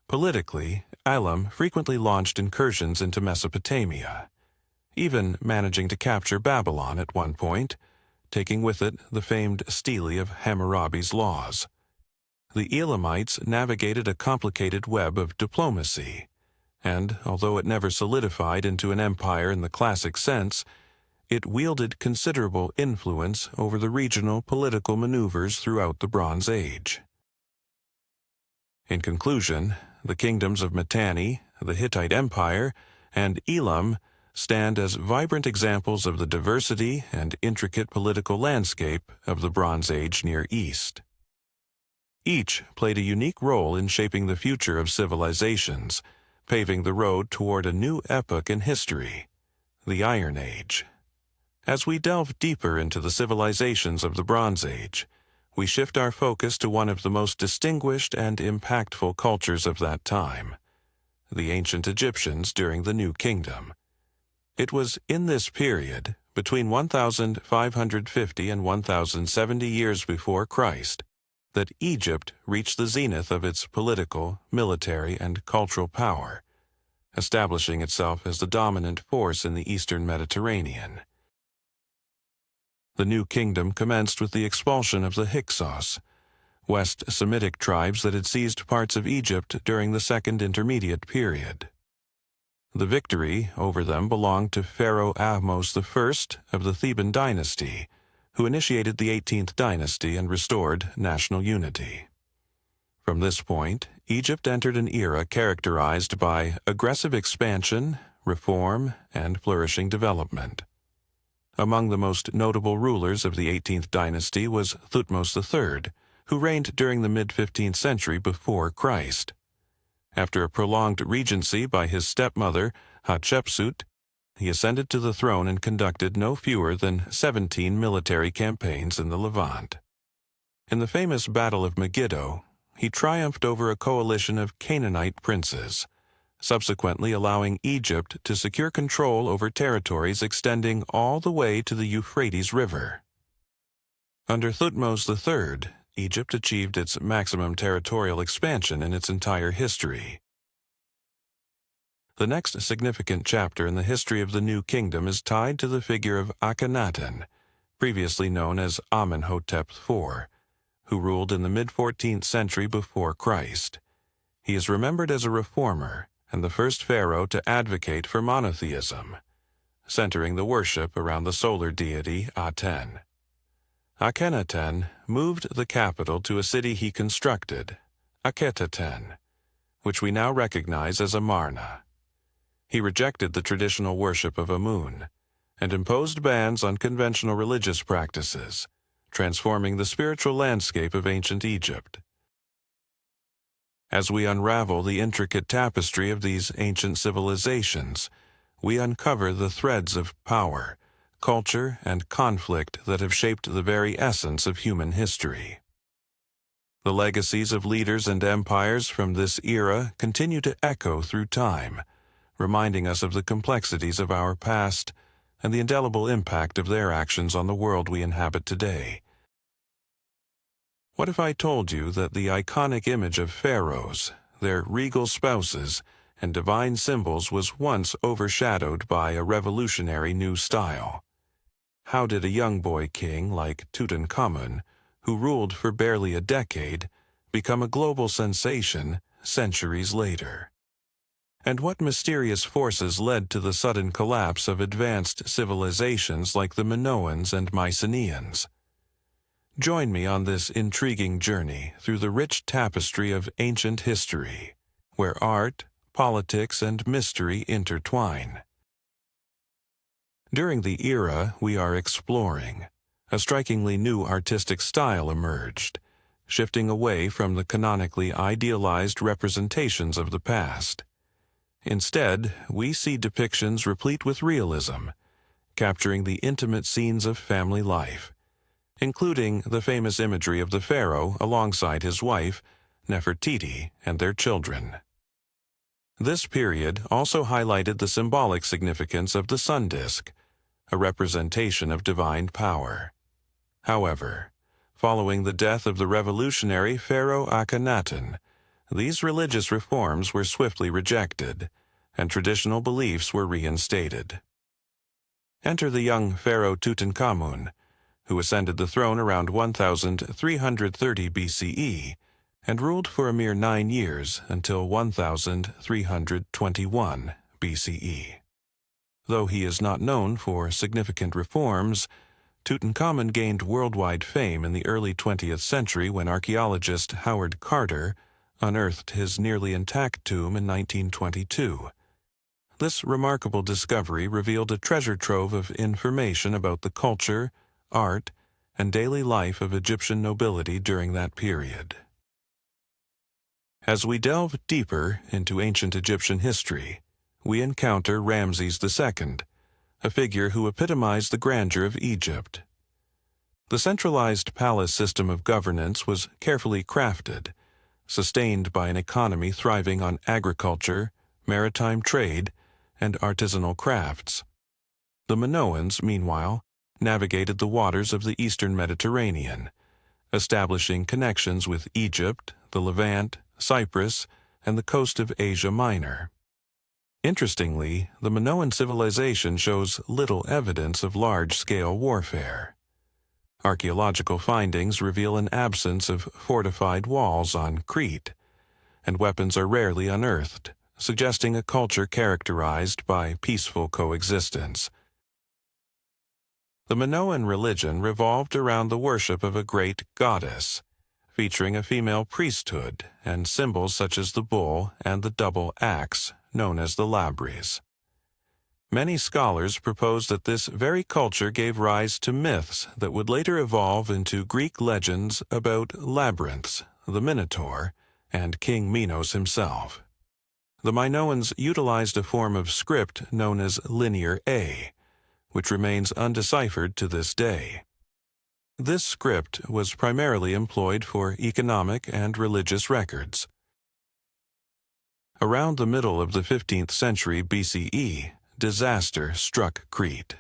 Politically, Elam frequently launched incursions into Mesopotamia, even managing to capture Babylon at one point, taking with it the famed stele of Hammurabi's laws. The Elamites navigated a complicated web of diplomacy, and although it never solidified into an empire in the classic sense, it wielded considerable influence over the regional political maneuvers throughout the Bronze Age. In conclusion, the kingdoms of Mitanni, the Hittite Empire, and Elam stand as vibrant examples of the diversity and intricate political landscape of the Bronze Age Near East. Each played a unique role in shaping the future of civilizations, paving the road toward a new epoch in history, the Iron Age. As we delve deeper into the civilizations of the Bronze Age, we shift our focus to one of the most distinguished and impactful cultures of that time, the ancient Egyptians during the New Kingdom. It was in this period, between 1550 and 1070 years before Christ, that Egypt reached the zenith of its political, military, and cultural power, establishing itself as the dominant force in the eastern Mediterranean. The new kingdom commenced with the expulsion of the Hyksos, West Semitic tribes that had seized parts of Egypt during the Second Intermediate Period. The victory over them belonged to Pharaoh Ahmose I of the Theban dynasty, who initiated the 18th dynasty and restored national unity. From this point, Egypt entered an era characterized by aggressive expansion, reform, and flourishing development. Among the most notable rulers of the 18th dynasty was Thutmose III, who reigned during the mid-15th century before Christ. After a prolonged regency by his stepmother, Hatshepsut, he ascended to the throne and conducted no fewer than 17 military campaigns in the Levant. In the famous Battle of Megiddo, he triumphed over a coalition of Canaanite princes, subsequently allowing Egypt to secure control over territories extending all the way to the Euphrates River. Under Thutmose III, Egypt achieved its maximum territorial expansion in its entire history. The next significant chapter in the history of the New Kingdom is tied to the figure of Akhenaten, previously known as Amenhotep IV, who ruled in the mid-14th century before Christ. He is remembered as a reformer and the first pharaoh to advocate for monotheism, centering the worship around the solar deity Aten. Akhenaten moved the capital to a city he constructed, Akhetaten, which we now recognize as Amarna. He rejected the traditional worship of Amun and imposed bans on conventional religious practices, transforming the spiritual landscape of ancient Egypt. As we unravel the intricate tapestry of these ancient civilizations, we uncover the threads of power, culture, and conflict that have shaped the very essence of human history. The legacies of leaders and empires from this era continue to echo through time, reminding us of the complexities of our past and the indelible impact of their actions on the world we inhabit today. What if I told you that the iconic image of pharaohs, their regal spouses, and divine symbols was once overshadowed by a revolutionary new style? How did a young boy king like Tutankhamun, who ruled for barely a decade, become a global sensation centuries later? And what mysterious forces led to the sudden collapse of advanced civilizations like the Minoans and Mycenaeans? Join me on this intriguing journey through the rich tapestry of ancient history, where art, politics, and mystery intertwine. During the era we are exploring, a strikingly new artistic style emerged, shifting away from the canonically idealized representations of the past. Instead, we see depictions replete with realism, capturing the intimate scenes of family life, including the famous imagery of the pharaoh alongside his wife, Nefertiti, and their children. This period also highlighted the symbolic significance of the sun disk, a representation of divine power. However, following the death of the revolutionary Pharaoh Akhenaten, these religious reforms were swiftly rejected, and traditional beliefs were reinstated. Enter the young Pharaoh Tutankhamun, who ascended the throne around 1330 BCE and ruled for a mere 9 years until 1321 BCE. Though he is not known for significant reforms, Tutankhamun gained worldwide fame in the early 20th century when archaeologist Howard Carter unearthed his nearly intact tomb in 1922. This remarkable discovery revealed a treasure trove of information about the culture, art, and daily life of Egyptian nobility during that period. As we delve deeper into ancient Egyptian history, we encounter Ramses II, a figure who epitomized the grandeur of Egypt. The centralized palace system of governance was carefully crafted, sustained by an economy thriving on agriculture, maritime trade, and artisanal crafts. The Minoans, meanwhile, navigated the waters of the eastern Mediterranean, establishing connections with Egypt, the Levant, Cyprus, and the coast of Asia Minor. Interestingly, the Minoan civilization shows little evidence of large-scale warfare. Archaeological findings reveal an absence of fortified walls on Crete, and weapons are rarely unearthed, suggesting a culture characterized by peaceful coexistence. The Minoan religion revolved around the worship of a great goddess, featuring a female priesthood and symbols such as the bull and the double axe, known as the labries. Many scholars propose that this very culture gave rise to myths that would later evolve into Greek legends about labyrinths, the Minotaur, and King Minos himself. The Minoans utilized a form of script known as Linear A, which remains undeciphered to this day. This script was primarily employed for economic and religious records. Around the middle of the 15th century BCE, disaster struck Crete.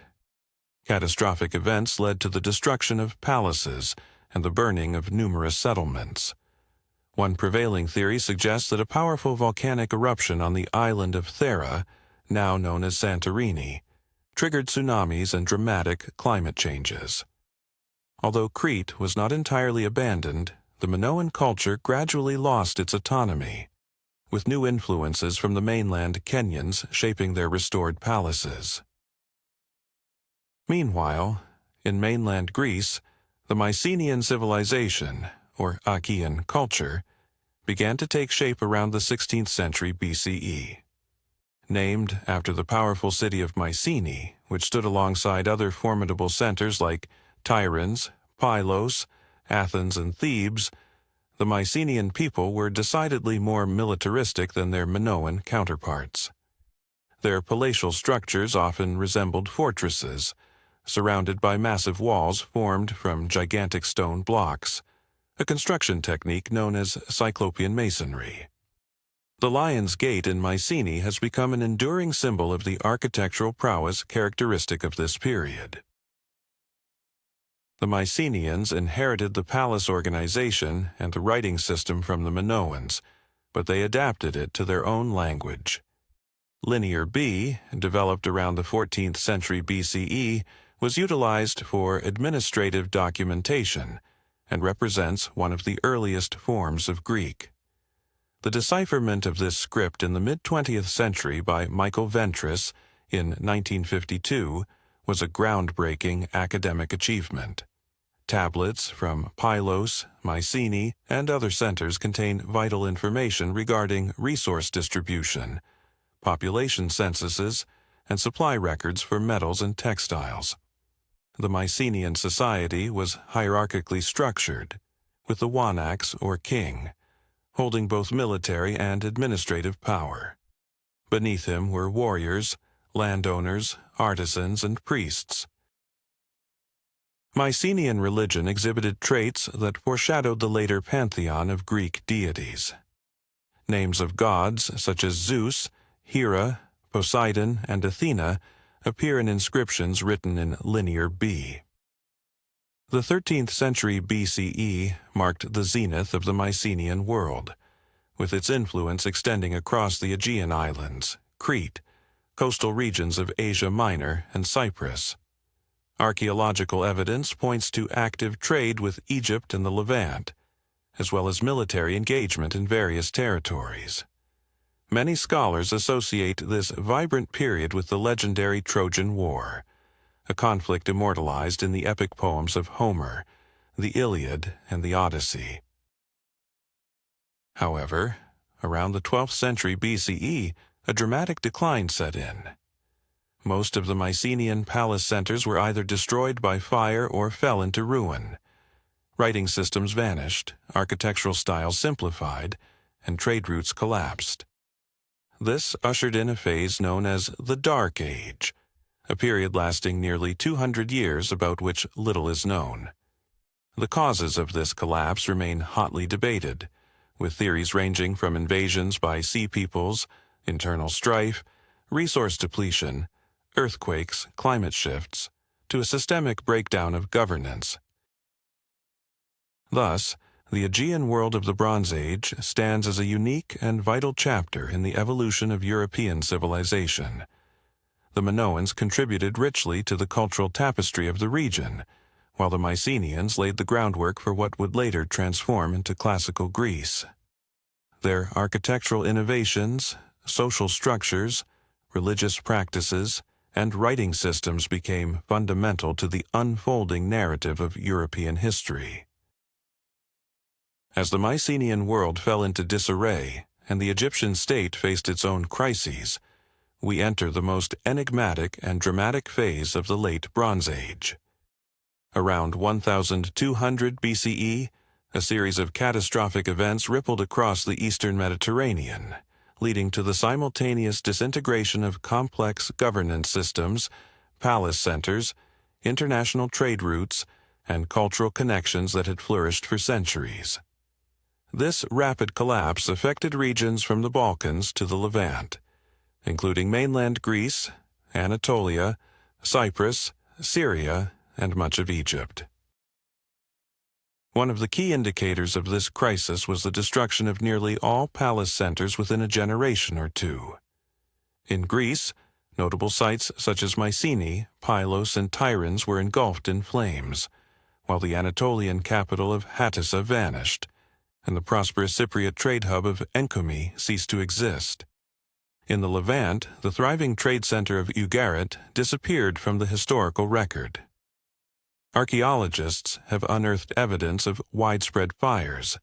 Catastrophic events led to the destruction of palaces and the burning of numerous settlements. One prevailing theory suggests that a powerful volcanic eruption on the island of Thera, now known as Santorini, triggered tsunamis and dramatic climate changes. Although Crete was not entirely abandoned, the Minoan culture gradually lost its autonomy, with new influences from the mainland Kenyans shaping their restored palaces. Meanwhile, in mainland Greece, the Mycenaean civilization, or Achaean culture, began to take shape around the 16th century BCE. Named after the powerful city of Mycenae, which stood alongside other formidable centers like Tiryns, Pylos, Athens, and Thebes, the Mycenaean people were decidedly more militaristic than their Minoan counterparts. Their palatial structures often resembled fortresses, surrounded by massive walls formed from gigantic stone blocks, a construction technique known as Cyclopean masonry. The Lion's Gate in Mycenae has become an enduring symbol of the architectural prowess characteristic of this period. The Mycenaeans inherited the palace organization and the writing system from the Minoans, but they adapted it to their own language. Linear B, developed around the 14th century BCE, was utilized for administrative documentation and represents one of the earliest forms of Greek. The decipherment of this script in the mid-20th century by Michael Ventris in 1952 was a groundbreaking academic achievement. Tablets from Pylos, Mycenae, and other centers contain vital information regarding resource distribution, population censuses, and supply records for metals and textiles. The Mycenaean society was hierarchically structured, with the wanax or king, holding both military and administrative power. Beneath him were warriors, landowners, artisans, and priests. Mycenaean religion exhibited traits that foreshadowed the later pantheon of Greek deities. Names of gods such as Zeus, Hera, Poseidon, and Athena appear in inscriptions written in Linear B. The 13th century BCE marked the zenith of the Mycenaean world, with its influence extending across the Aegean Islands, Crete, coastal regions of Asia Minor, and Cyprus. Archaeological evidence points to active trade with Egypt and the Levant, as well as military engagement in various territories. Many scholars associate this vibrant period with the legendary Trojan War, a conflict immortalized in the epic poems of Homer, the Iliad, and the Odyssey. However, around the 12th century BCE, a dramatic decline set in. Most of the Mycenaean palace centers were either destroyed by fire or fell into ruin. Writing systems vanished, architectural styles simplified, and trade routes collapsed. This ushered in a phase known as the Dark Age, a period lasting nearly 200 years about which little is known. The causes of this collapse remain hotly debated, with theories ranging from invasions by sea peoples, internal strife, resource depletion, earthquakes, climate shifts, to a systemic breakdown of governance. Thus, the Aegean world of the Bronze Age stands as a unique and vital chapter in the evolution of European civilization. The Minoans contributed richly to the cultural tapestry of the region, while the Mycenaeans laid the groundwork for what would later transform into classical Greece. Their architectural innovations, social structures, religious practices, and writing systems became fundamental to the unfolding narrative of European history. As the Mycenaean world fell into disarray and the Egyptian state faced its own crises, we enter the most enigmatic and dramatic phase of the Late Bronze Age. Around 1200 BCE, a series of catastrophic events rippled across the eastern Mediterranean, leading to the simultaneous disintegration of complex governance systems, palace centers, international trade routes, and cultural connections that had flourished for centuries. This rapid collapse affected regions from the Balkans to the Levant, including mainland Greece, Anatolia, Cyprus, Syria, and much of Egypt. One of the key indicators of this crisis was the destruction of nearly all palace centers within a generation or two. In Greece, notable sites such as Mycenae, Pylos, and Tiryns were engulfed in flames, while the Anatolian capital of Hattusa vanished, and the prosperous Cypriot trade hub of Enkomi ceased to exist. In the Levant, the thriving trade center of Ugarit disappeared from the historical record. Archaeologists have unearthed evidence of widespread fires,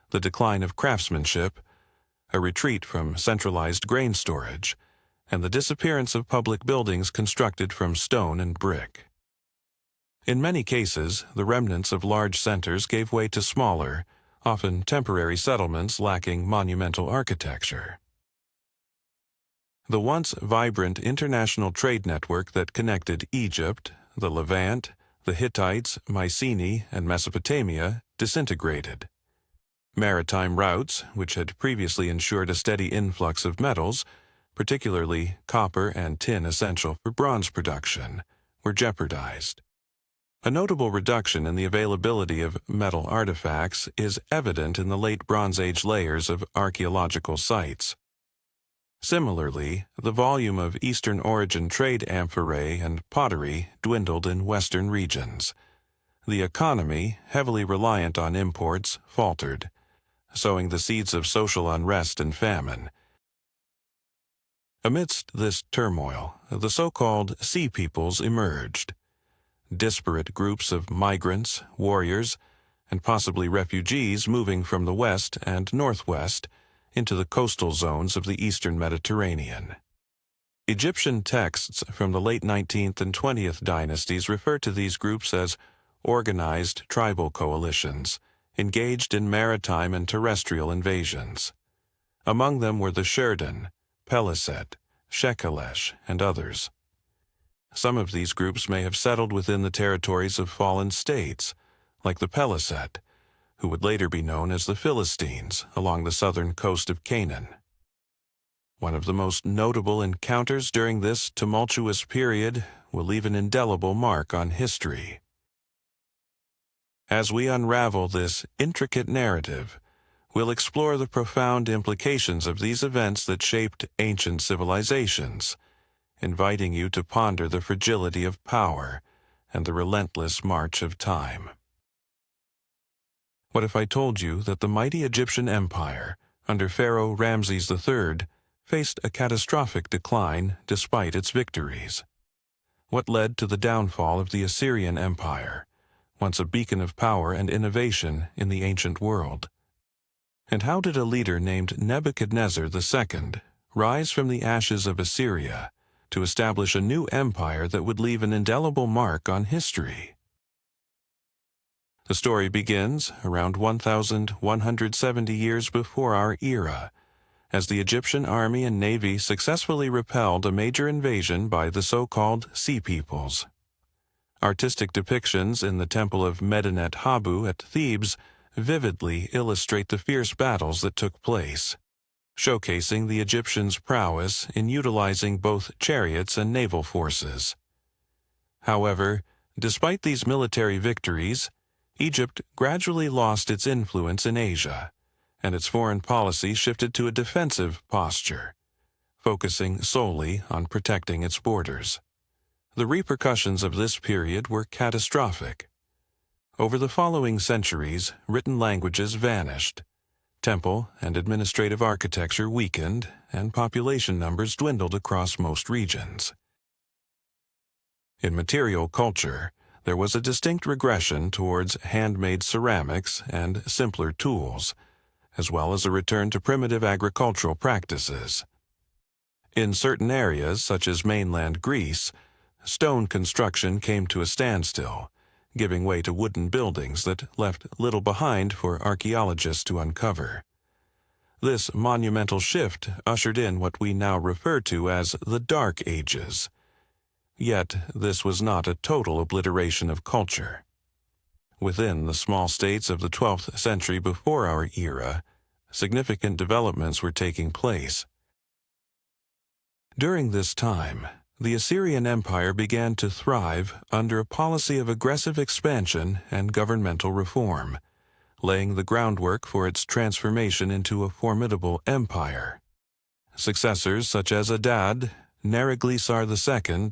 the decline of craftsmanship, a retreat from centralized grain storage, and the disappearance of public buildings constructed from stone and brick. In many cases, the remnants of large centers gave way to smaller, often temporary settlements lacking monumental architecture. The once vibrant international trade network that connected Egypt, the Levant, the Hittites, Mycenae, and Mesopotamia disintegrated. Maritime routes, which had previously ensured a steady influx of metals, particularly copper and tin essential for bronze production, were jeopardized. A notable reduction in the availability of metal artifacts is evident in the Late Bronze Age layers of archaeological sites. Similarly, the volume of Eastern origin trade amphorae and pottery dwindled in Western regions. The economy, heavily reliant on imports, faltered, sowing the seeds of social unrest and famine. Amidst this turmoil, the so-called Sea Peoples emerged. Disparate groups of migrants, warriors, and possibly refugees moving from the west and northwest into the coastal zones of the eastern Mediterranean. Egyptian texts from the late 19th and 20th dynasties refer to these groups as organized tribal coalitions, engaged in maritime and terrestrial invasions. Among them were the Sherdan, Peliset, Shekelesh, and others. Some of these groups may have settled within the territories of fallen states, like the Peliset, who would later be known as the Philistines along the southern coast of Canaan. One of the most notable encounters during this tumultuous period will leave an indelible mark on history. As we unravel this intricate narrative, we'll explore the profound implications of these events that shaped ancient civilizations, inviting you to ponder the fragility of power and the relentless march of time. What if I told you that the mighty Egyptian empire, under Pharaoh Ramses III, faced a catastrophic decline despite its victories? What led to the downfall of the Assyrian Empire, once a beacon of power and innovation in the ancient world? And how did a leader named Nebuchadnezzar II rise from the ashes of Assyria to establish a new empire that would leave an indelible mark on history? The story begins around 1,170 years before our era, as the Egyptian army and navy successfully repelled a major invasion by the so-called Sea Peoples. Artistic depictions in the Temple of Medinet Habu at Thebes vividly illustrate the fierce battles that took place, showcasing the Egyptians' prowess in utilizing both chariots and naval forces. However, despite these military victories, Egypt gradually lost its influence in Asia, and its foreign policy shifted to a defensive posture, focusing solely on protecting its borders. The repercussions of this period were catastrophic. Over the following centuries, written languages vanished, temple and administrative architecture weakened, and population numbers dwindled across most regions. In material culture, there was a distinct regression towards handmade ceramics and simpler tools, as well as a return to primitive agricultural practices. In certain areas, such as mainland Greece, stone construction came to a standstill, giving way to wooden buildings that left little behind for archaeologists to uncover. This monumental shift ushered in what we now refer to as the Dark Ages. Yet, this was not a total obliteration of culture. Within the small states of the 12th century before our era, significant developments were taking place. During this time, the Assyrian Empire began to thrive under a policy of aggressive expansion and governmental reform, laying the groundwork for its transformation into a formidable empire. Successors such as Adad, Neriglissar II,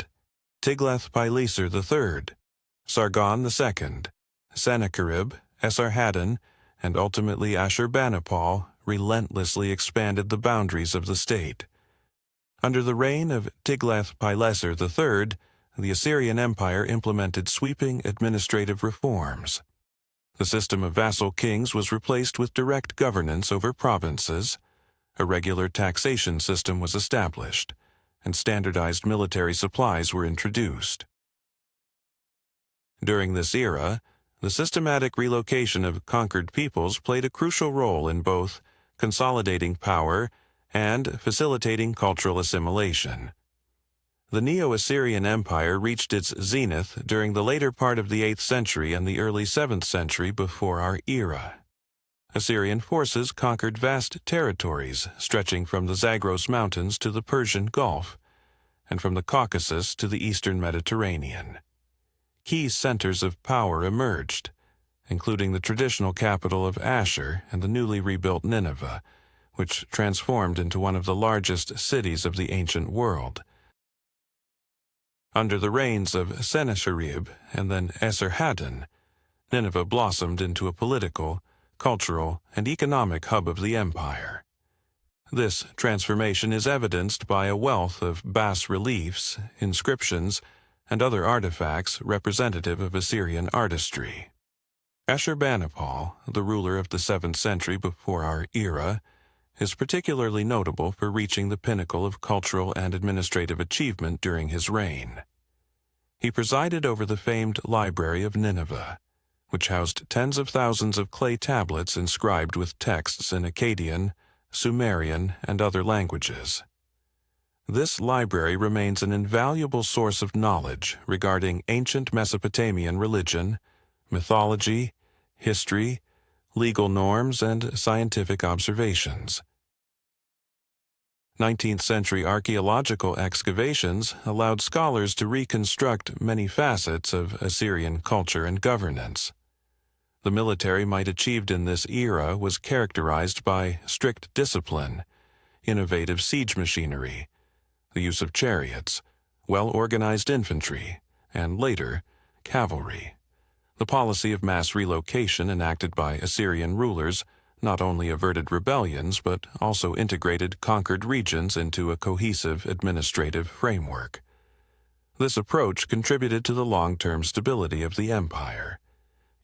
Tiglath-Pileser III, Sargon II, Sennacherib, Esarhaddon, and ultimately Ashurbanipal relentlessly expanded the boundaries of the state. Under the reign of Tiglath-Pileser III, the Assyrian Empire implemented sweeping administrative reforms. The system of vassal kings was replaced with direct governance over provinces, a regular taxation system was established, and standardized military supplies were introduced. During this era, the systematic relocation of conquered peoples played a crucial role in both consolidating power and facilitating cultural assimilation. The Neo-Assyrian Empire reached its zenith during the later part of the 8th century and the early 7th century before our era. Assyrian forces conquered vast territories stretching from the Zagros Mountains to the Persian Gulf, and from the Caucasus to the eastern Mediterranean. Key centers of power emerged, including the traditional capital of Ashur and the newly rebuilt Nineveh, which transformed into one of the largest cities of the ancient world. Under the reigns of Sennacherib and then Esarhaddon, Nineveh blossomed into a political, cultural, and economic hub of the empire. This transformation is evidenced by a wealth of bas-reliefs, inscriptions, and other artifacts representative of Assyrian artistry. Ashurbanipal, the ruler of the 7th century before our era, is particularly notable for reaching the pinnacle of cultural and administrative achievement during his reign. He presided over the famed Library of Nineveh, which housed tens of thousands of clay tablets inscribed with texts in Akkadian, Sumerian, and other languages. This library remains an invaluable source of knowledge regarding ancient Mesopotamian religion, mythology, history, legal norms, and scientific observations. 19th century archaeological excavations allowed scholars to reconstruct many facets of Assyrian culture and governance. The military might achieved in this era was characterized by strict discipline, innovative siege machinery, the use of chariots, well-organized infantry, and later, cavalry. The policy of mass relocation enacted by Assyrian rulers not only averted rebellions but also integrated conquered regions into a cohesive administrative framework. This approach contributed to the long-term stability of the empire,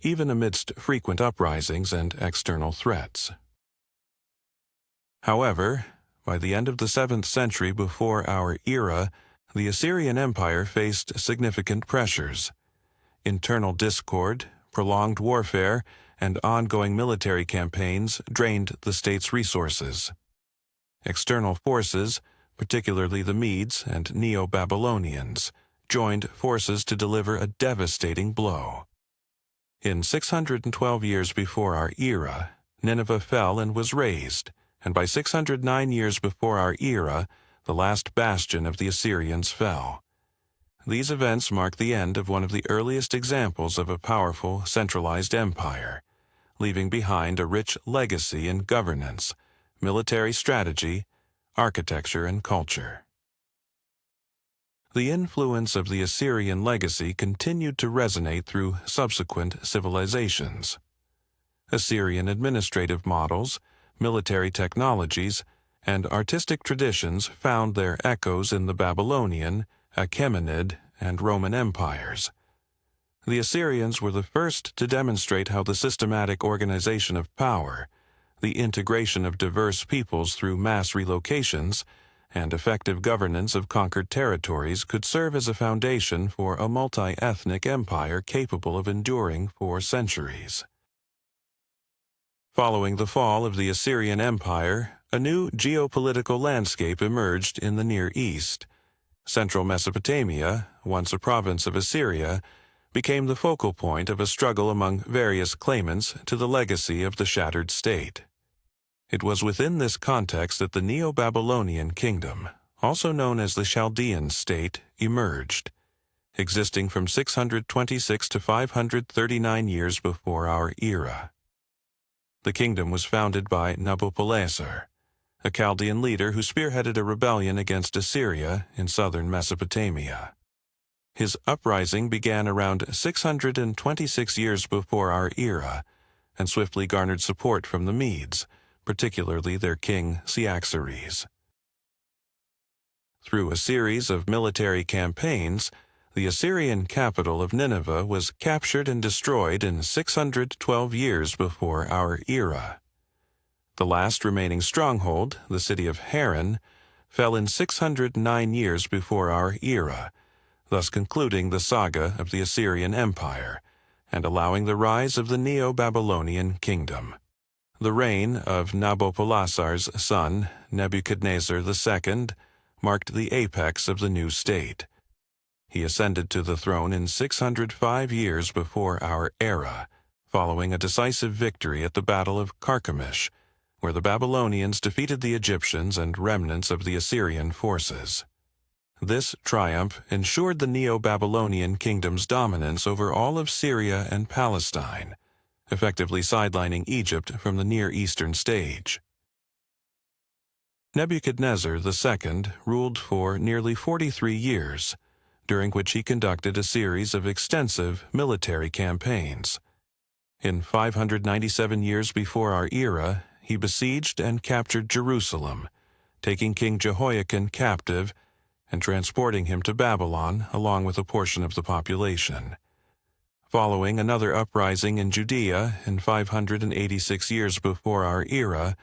even amidst frequent uprisings and external threats. However, by the end of the 7th century before our era, the Assyrian Empire faced significant pressures. Internal discord, prolonged warfare, and ongoing military campaigns drained the state's resources. External forces, particularly the Medes and Neo-Babylonians, joined forces to deliver a devastating blow. In 612 years before our era, Nineveh fell and was razed, and by 609 years before our era, the last bastion of the Assyrians fell. these events mark the end of one of the earliest examples of a powerful, centralized empire, leaving behind a rich legacy in governance, military strategy, architecture, and culture. The influence of the Assyrian legacy continued to resonate through subsequent civilizations. Assyrian administrative models, military technologies, and artistic traditions found their echoes in the Babylonian, Achaemenid, and Roman empires. The Assyrians were the first to demonstrate how the systematic organization of power, the integration of diverse peoples through mass relocations, and effective governance of conquered territories could serve as a foundation for a multi-ethnic empire capable of enduring for centuries. Following the fall of the Assyrian Empire, a new geopolitical landscape emerged in the Near East. Central Mesopotamia, once a province of Assyria, became the focal point of a struggle among various claimants to the legacy of the shattered state. It was within this context that the Neo-Babylonian kingdom, also known as the Chaldean state, emerged, existing from 626 to 539 years before our era. The kingdom was founded by Nabopolassar, a Chaldean leader who spearheaded a rebellion against Assyria in southern Mesopotamia. His uprising began around 626 years before our era and swiftly garnered support from the Medes, particularly their king Cyaxares. Through a series of military campaigns, the Assyrian capital of Nineveh was captured and destroyed in 612 years before our era. The last remaining stronghold, the city of Haran, fell in 609 years before our era, thus concluding the saga of the Assyrian Empire and allowing the rise of the Neo-Babylonian kingdom. The reign of Nabopolassar's son, Nebuchadnezzar II, marked the apex of the new state. He ascended to the throne in 605 years before our era, following a decisive victory at the Battle of Carchemish, where the Babylonians defeated the Egyptians and remnants of the Assyrian forces. This triumph ensured the Neo-Babylonian kingdom's dominance over all of Syria and Palestine, effectively sidelining Egypt from the Near Eastern stage. Nebuchadnezzar II ruled for nearly 43 years, during which he conducted a series of extensive military campaigns. In 597 years before our era, he besieged and captured Jerusalem, taking King Jehoiakim captive and transporting him to Babylon along with a portion of the population. Following another uprising in Judea in 586 years before our era,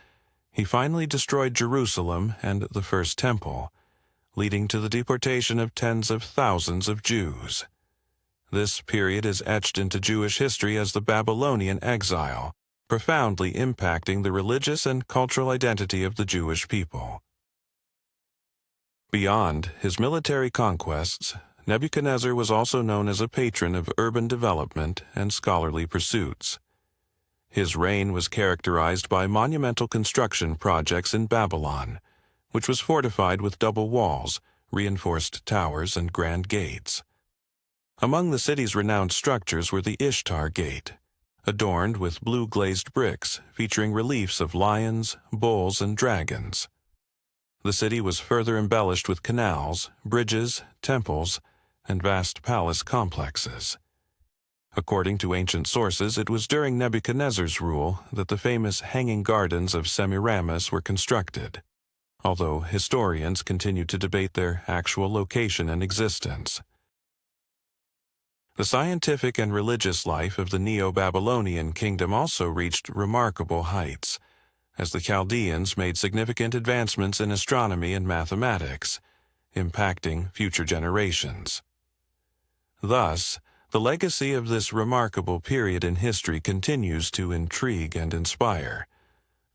he finally destroyed Jerusalem and the First Temple, leading to the deportation of tens of thousands of Jews. This period is etched into Jewish history as the Babylonian exile, profoundly impacting the religious and cultural identity of the Jewish people. Beyond his military conquests, Nebuchadnezzar was also known as a patron of urban development and scholarly pursuits. His reign was characterized by monumental construction projects in Babylon, which was fortified with double walls, reinforced towers, and grand gates. Among the city's renowned structures were the Ishtar Gate, adorned with blue-glazed bricks featuring reliefs of lions, bulls, and dragons. The city was further embellished with canals, bridges, temples, and vast palace complexes. According to ancient sources, it was during Nebuchadnezzar's rule that the famous Hanging Gardens of Semiramis were constructed, although historians continue to debate their actual location and existence. The scientific and religious life of the Neo-Babylonian kingdom also reached remarkable heights, as the Chaldeans made significant advancements in astronomy and mathematics, impacting future generations. Thus, the legacy of this remarkable period in history continues to intrigue and inspire,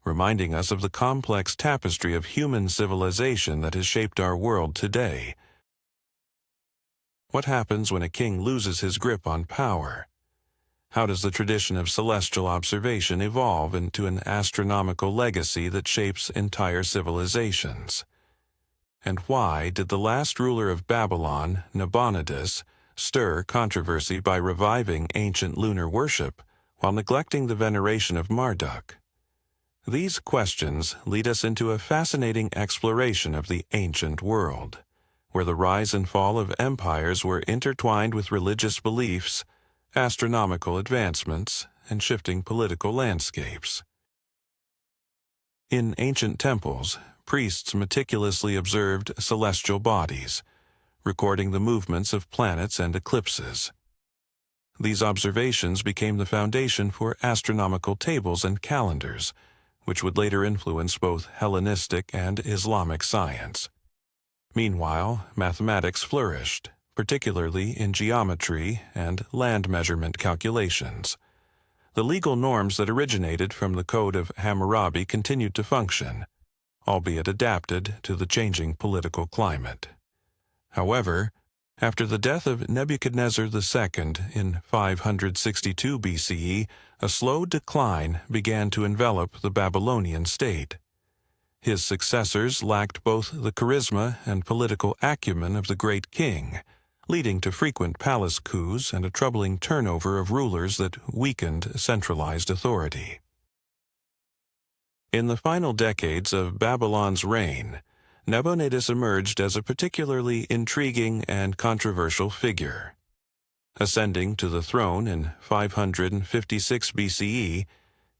reminding us of the complex tapestry of human civilization that has shaped our world today. What happens when a king loses his grip on power? How does the tradition of celestial observation evolve into an astronomical legacy that shapes entire civilizations? And why did the last ruler of Babylon, Nabonidus, stir controversy by reviving ancient lunar worship while neglecting the veneration of Marduk? These questions lead us into a fascinating exploration of the ancient world, where the rise and fall of empires were intertwined with religious beliefs, astronomical advancements, and shifting political landscapes. In ancient temples, priests meticulously observed celestial bodies, recording the movements of planets and eclipses. These observations became the foundation for astronomical tables and calendars, which would later influence both Hellenistic and Islamic science. Meanwhile, mathematics flourished, particularly in geometry and land measurement calculations. The legal norms that originated from the Code of Hammurabi continued to function, albeit adapted to the changing political climate. However, after the death of Nebuchadnezzar II in 562 BCE, a slow decline began to envelop the Babylonian state. His successors lacked both the charisma and political acumen of the great king, leading to frequent palace coups and a troubling turnover of rulers that weakened centralized authority. In the final decades of Babylon's reign, Nabonidus emerged as a particularly intriguing and controversial figure. Ascending to the throne in 556 BCE,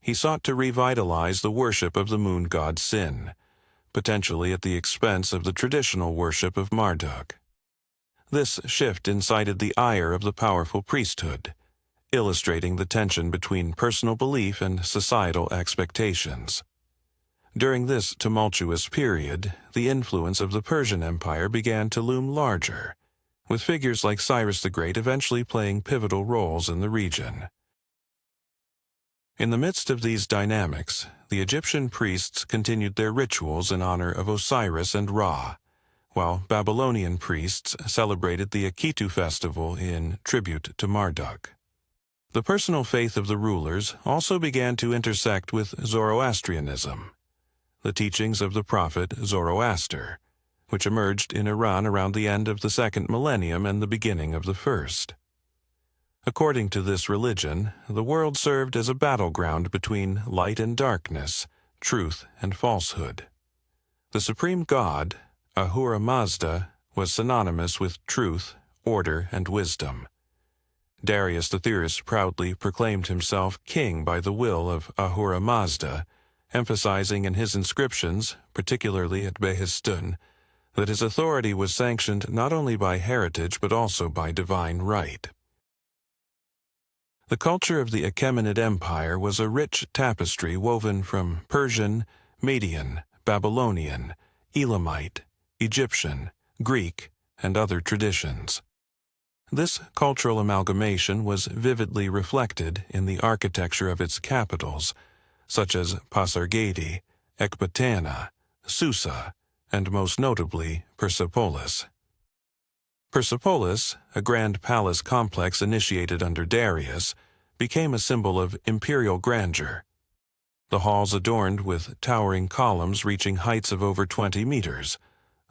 he sought to revitalize the worship of the moon god Sin, potentially at the expense of the traditional worship of Marduk. This shift incited the ire of the powerful priesthood, illustrating the tension between personal belief and societal expectations. During this tumultuous period, the influence of the Persian Empire began to loom larger, with figures like Cyrus the Great eventually playing pivotal roles in the region. In the midst of these dynamics, the Egyptian priests continued their rituals in honor of Osiris and Ra, while Babylonian priests celebrated the Akitu festival in tribute to Marduk. The personal faith of the rulers also began to intersect with Zoroastrianism, the teachings of the prophet Zoroaster, which emerged in Iran around the end of the second millennium and the beginning of the first. According to this religion, the world served as a battleground between light and darkness, truth and falsehood. The supreme god, Ahura Mazda, was synonymous with truth, order, and wisdom. Darius the Theorist proudly proclaimed himself king by the will of Ahura Mazda, emphasizing in his inscriptions, particularly at Behistun, that his authority was sanctioned not only by heritage but also by divine right. The culture of the Achaemenid Empire was a rich tapestry woven from Persian, Median, Babylonian, Elamite, Egyptian, Greek, and other traditions. This cultural amalgamation was vividly reflected in the architecture of its capitals, such as Pasargadae, Ecbatana, Susa, and most notably Persepolis. Persepolis, a grand palace complex initiated under Darius, became a symbol of imperial grandeur. The halls adorned with towering columns reaching heights of over 20 meters,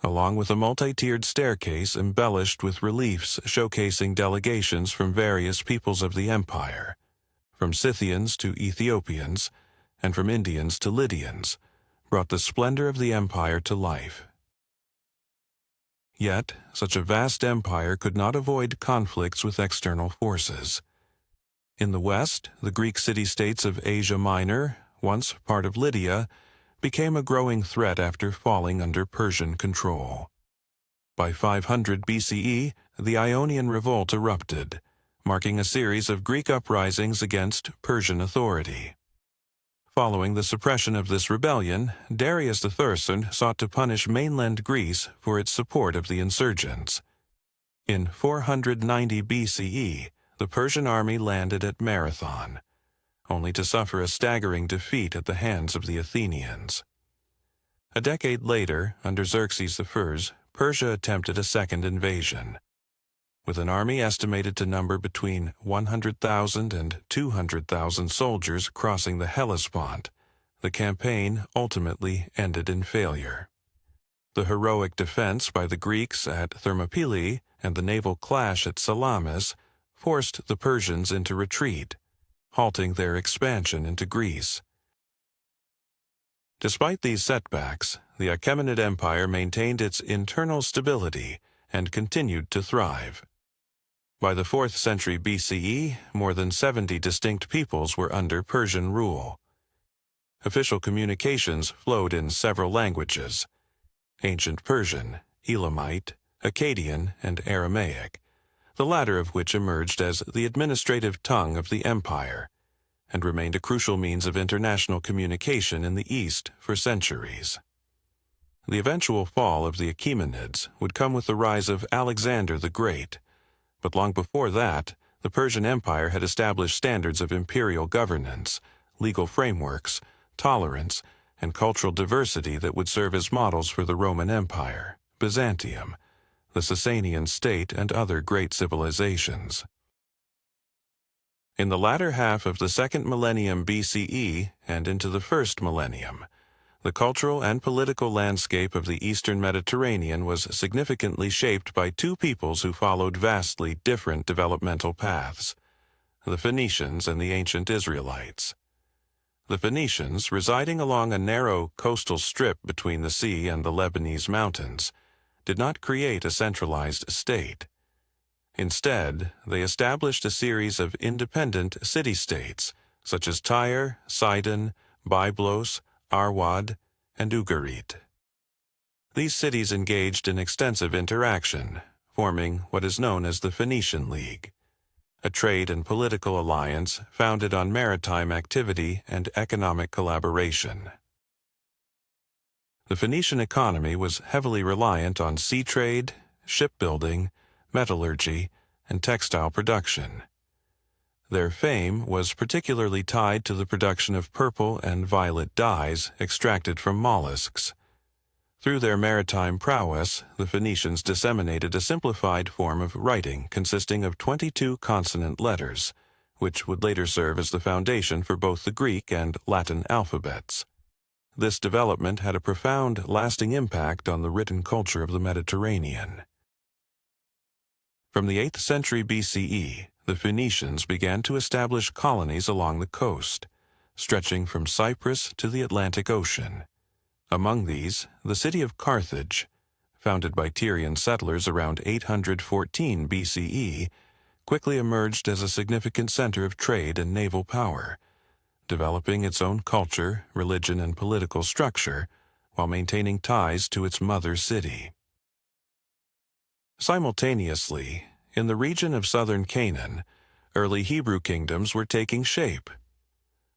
along with a multi-tiered staircase embellished with reliefs showcasing delegations from various peoples of the empire, from Scythians to Ethiopians, and from Indians to Lydians, brought the splendor of the empire to life. Yet, such a vast empire could not avoid conflicts with external forces. In the west, the Greek city-states of Asia Minor, once part of Lydia, became a growing threat after falling under Persian control. By 500 BCE, the Ionian Revolt erupted, marking a series of Greek uprisings against Persian authority. Following the suppression of this rebellion, Darius III sought to punish mainland Greece for its support of the insurgents. In 490 BCE, the Persian army landed at Marathon, only to suffer a staggering defeat at the hands of the Athenians. A decade later, under Xerxes I, Persia attempted a second invasion. With an army estimated to number between 100,000 and 200,000 soldiers crossing the Hellespont, the campaign ultimately ended in failure. The heroic defense by the Greeks at Thermopylae and the naval clash at Salamis forced the Persians into retreat, halting their expansion into Greece. Despite these setbacks, the Achaemenid Empire maintained its internal stability and continued to thrive. By the 4th century BCE, more than 70 distinct peoples were under Persian rule. Official communications flowed in several languages: Ancient Persian, Elamite, Akkadian, and Aramaic, the latter of which emerged as the administrative tongue of the empire, and remained a crucial means of international communication in the East for centuries. The eventual fall of the Achaemenids would come with the rise of Alexander the Great, but long before that, the Persian Empire had established standards of imperial governance, legal frameworks, tolerance, and cultural diversity that would serve as models for the Roman Empire, Byzantium, the Sasanian state, and other great civilizations. In the latter half of the 2nd millennium BCE and into the 1st millennium, the cultural and political landscape of the Eastern Mediterranean was significantly shaped by two peoples who followed vastly different developmental paths: the Phoenicians and the ancient Israelites. The Phoenicians, residing along a narrow coastal strip between the sea and the Lebanese mountains, did not create a centralized state. Instead, they established a series of independent city-states, such as Tyre, Sidon, Byblos, Arwad, and Ugarit. These cities engaged in extensive interaction, forming what is known as the Phoenician League, a trade and political alliance founded on maritime activity and economic collaboration. The Phoenician economy was heavily reliant on sea trade, shipbuilding, metallurgy, and textile production. Their fame was particularly tied to the production of purple and violet dyes extracted from mollusks. Through their maritime prowess, the Phoenicians disseminated a simplified form of writing consisting of 22 consonant letters, which would later serve as the foundation for both the Greek and Latin alphabets. This development had a profound, lasting impact on the written culture of the Mediterranean. From the 8th century BCE, the Phoenicians began to establish colonies along the coast, stretching from Cyprus to the Atlantic Ocean. Among these, the city of Carthage, founded by Tyrian settlers around 814 BCE, quickly emerged as a significant center of trade and naval power, developing its own culture, religion, and political structure, while maintaining ties to its mother city. Simultaneously, in the region of southern Canaan, early Hebrew kingdoms were taking shape.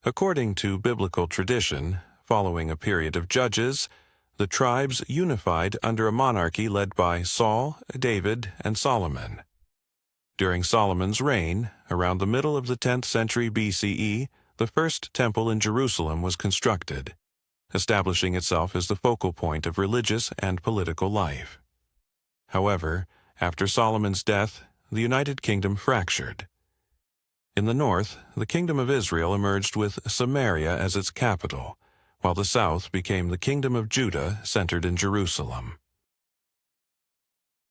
According to biblical tradition, following a period of judges, the tribes unified under a monarchy led by Saul, David, and Solomon. During Solomon's reign, around the middle of the 10th century BCE, the first temple in Jerusalem was constructed, establishing itself as the focal point of religious and political life. However, after Solomon's death, the United Kingdom fractured. In the north, the Kingdom of Israel emerged with Samaria as its capital, while the south became the Kingdom of Judah, centered in Jerusalem.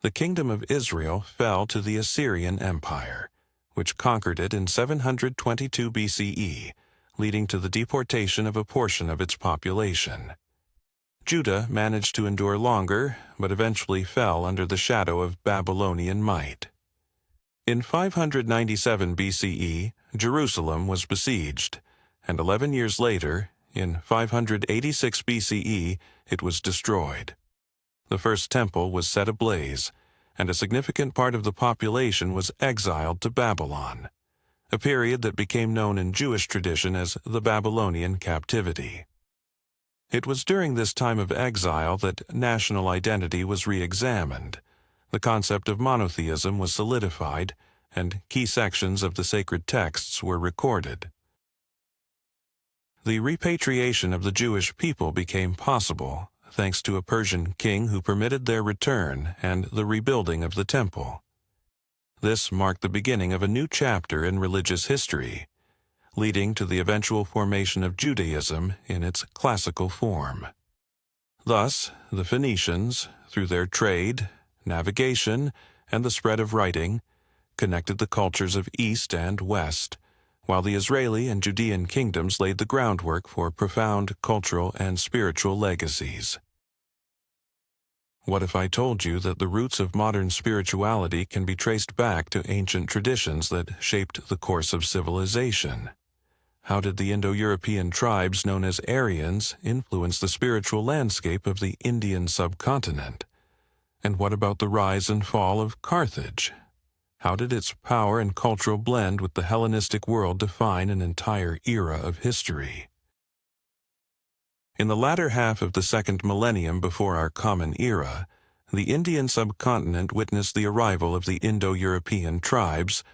The Kingdom of Israel fell to the Assyrian Empire, which conquered it in 722 BCE, leading to the deportation of a portion of its population. Judah managed to endure longer, but eventually fell under the shadow of Babylonian might. In 597 BCE, Jerusalem was besieged, and 11 years later, in 586 BCE, it was destroyed. The first temple was set ablaze, and a significant part of the population was exiled to Babylon, a period that became known in Jewish tradition as the Babylonian captivity. It was during this time of exile that national identity was re-examined, the concept of monotheism was solidified, and key sections of the sacred texts were recorded. The repatriation of the Jewish people became possible thanks to a Persian king who permitted their return and the rebuilding of the temple. This marked the beginning of a new chapter in religious history, leading to the eventual formation of Judaism in its classical form. Thus, the Phoenicians, through their trade, navigation, and the spread of writing, connected the cultures of East and West, while the Israeli and Judean kingdoms laid the groundwork for profound cultural and spiritual legacies. What if I told you that the roots of modern spirituality can be traced back to ancient traditions that shaped the course of civilization? How did the Indo-European tribes known as Aryans influence the spiritual landscape of the Indian subcontinent? And what about the rise and fall of Carthage? How did its power and cultural blend with the Hellenistic world define an entire era of history? In the latter half of the second millennium before our common era, the Indian subcontinent witnessed the arrival of the Indo-European tribes,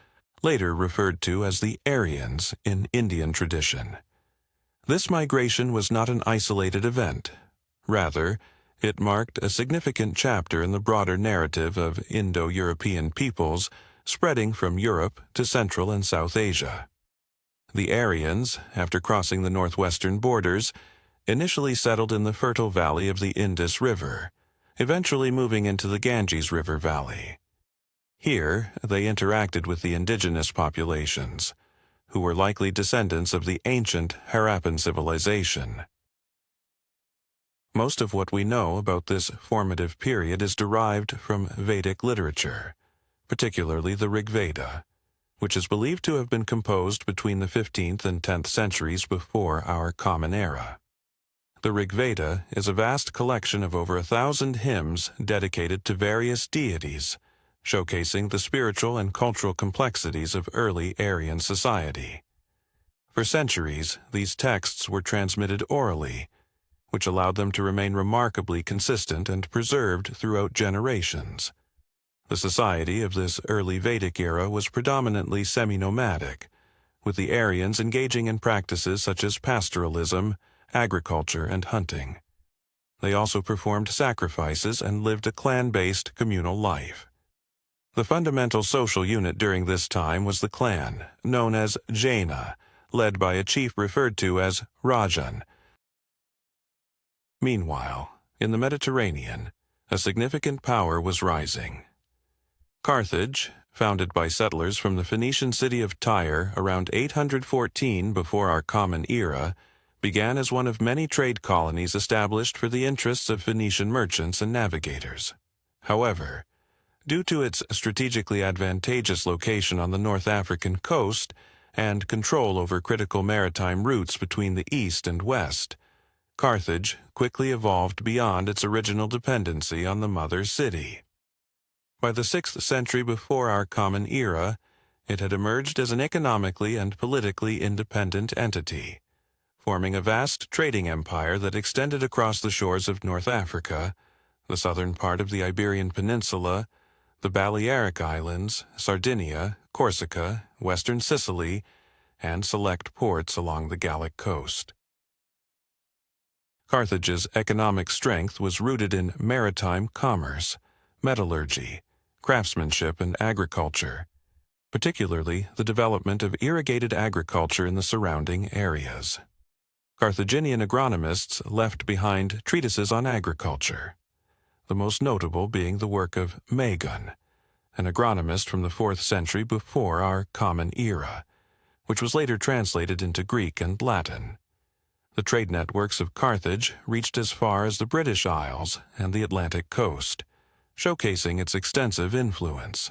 later referred to as the Aryans in Indian tradition. This migration was not an isolated event. Rather, it marked a significant chapter in the broader narrative of Indo-European peoples spreading from Europe to Central and South Asia. The Aryans, after crossing the northwestern borders, initially settled in the fertile valley of the Indus River, eventually moving into the Ganges River Valley. Here, they interacted with the indigenous populations, who were likely descendants of the ancient Harappan civilization. Most of what we know about this formative period is derived from Vedic literature, particularly the Rig Veda, which is believed to have been composed between the 15th and 10th centuries before our common era. The Rig Veda is a vast collection of over 1,000 hymns dedicated to various deities, showcasing the spiritual and cultural complexities of early Aryan society. For centuries, these texts were transmitted orally, which allowed them to remain remarkably consistent and preserved throughout generations. The society of this early Vedic era was predominantly semi-nomadic, with the Aryans engaging in practices such as pastoralism, agriculture, and hunting. They also performed sacrifices and lived a clan-based communal life. The fundamental social unit during this time was the clan, known as Jaina, led by a chief referred to as Rajan. Meanwhile, in the Mediterranean, a significant power was rising. Carthage, founded by settlers from the Phoenician city of Tyre around 814 before our common era, began as one of many trade colonies established for the interests of Phoenician merchants and navigators. However, due to its strategically advantageous location on the North African coast and control over critical maritime routes between the East and West, Carthage quickly evolved beyond its original dependency on the mother city. By the 6th century before our common era, it had emerged as an economically and politically independent entity, forming a vast trading empire that extended across the shores of North Africa, the southern part of the Iberian Peninsula, the Balearic Islands, Sardinia, Corsica, western Sicily, and select ports along the Gallic coast. Carthage's economic strength was rooted in maritime commerce, metallurgy, craftsmanship, and agriculture, particularly the development of irrigated agriculture in the surrounding areas. Carthaginian agronomists left behind treatises on agriculture, the most notable being the work of Magon, an agronomist from the 4th century before our common era, which was later translated into Greek and Latin. The trade networks of Carthage reached as far as the British Isles and the Atlantic coast, showcasing its extensive influence.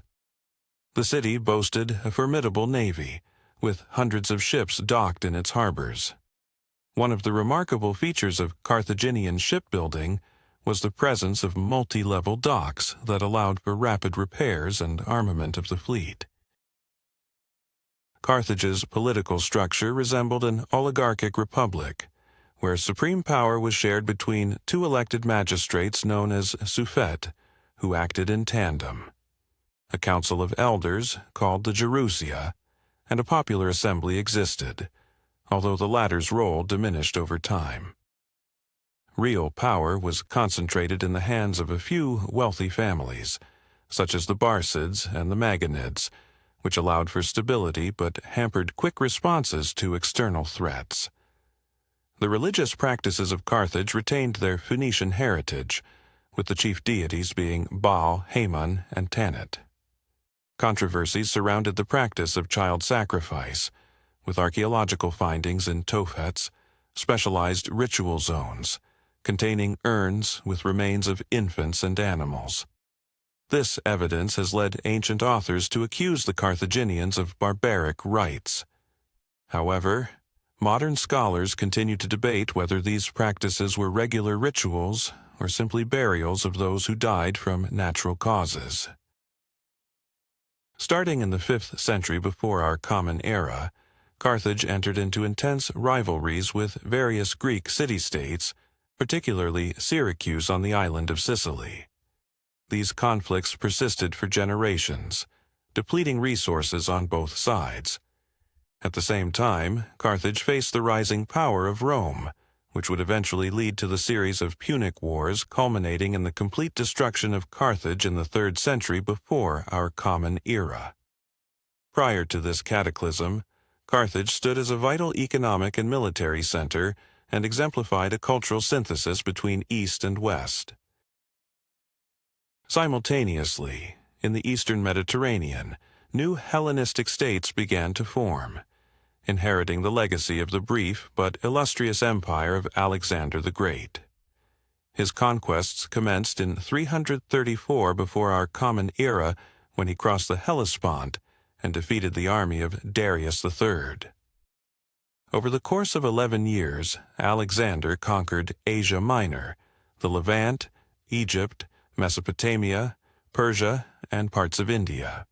The city boasted a formidable navy, with hundreds of ships docked in its harbors. One of the remarkable features of Carthaginian shipbuilding was the presence of multi-level docks that allowed for rapid repairs and armament of the fleet. Carthage's political structure resembled an oligarchic republic, where supreme power was shared between two elected magistrates known as suffet, who acted in tandem. A council of elders, called the Gerousia, and a popular assembly existed, although the latter's role diminished over time. Real power was concentrated in the hands of a few wealthy families, such as the Barcids and the Magonids, which allowed for stability but hampered quick responses to external threats. The religious practices of Carthage retained their Phoenician heritage, with the chief deities being Baal, Haman, and Tanit. Controversies surrounded the practice of child sacrifice, with archaeological findings in Tophets, specialized ritual zones, containing urns with remains of infants and animals. This evidence has led ancient authors to accuse the Carthaginians of barbaric rites. However, modern scholars continue to debate whether these practices were regular rituals or simply burials of those who died from natural causes. Starting in the 5th century before our Common Era, Carthage entered into intense rivalries with various Greek city-states, particularly Syracuse on the island of Sicily. These conflicts persisted for generations, depleting resources on both sides. At the same time, Carthage faced the rising power of Rome, which would eventually lead to the series of Punic Wars culminating in the complete destruction of Carthage in the 3rd century before our Common Era. Prior to this cataclysm, Carthage stood as a vital economic and military center and exemplified a cultural synthesis between East and West. Simultaneously, in the Eastern Mediterranean, new Hellenistic states began to form, inheriting the legacy of the brief but illustrious empire of Alexander the Great. His conquests commenced in 334 before our Common Era when he crossed the Hellespont and defeated the army of Darius III. Over the course of 11 years, Alexander conquered Asia Minor, the Levant, Egypt, Mesopotamia, Persia, and parts of India.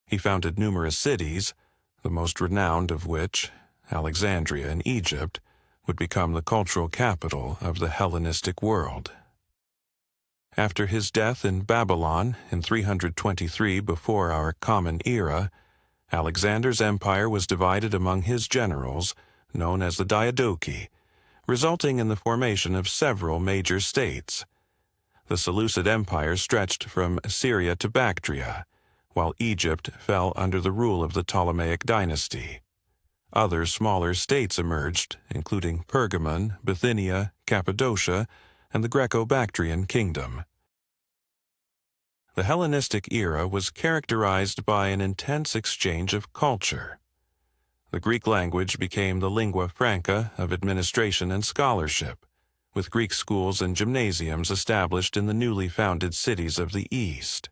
He founded numerous cities, the most renowned of which, Alexandria in Egypt, would become the cultural capital of the Hellenistic world. After his death in Babylon in 323 before our Common Era, Alexander's empire was divided among his generals, known as the Diadochi, resulting in the formation of several major states. The Seleucid Empire stretched from Syria to Bactria, while Egypt fell under the rule of the Ptolemaic dynasty. Other smaller states emerged, including Pergamon, Bithynia, Cappadocia, and the Greco-Bactrian kingdom. The Hellenistic era was characterized by an intense exchange of culture. The Greek language became the lingua franca of administration and scholarship, with Greek schools and gymnasiums established in the newly founded cities of the East.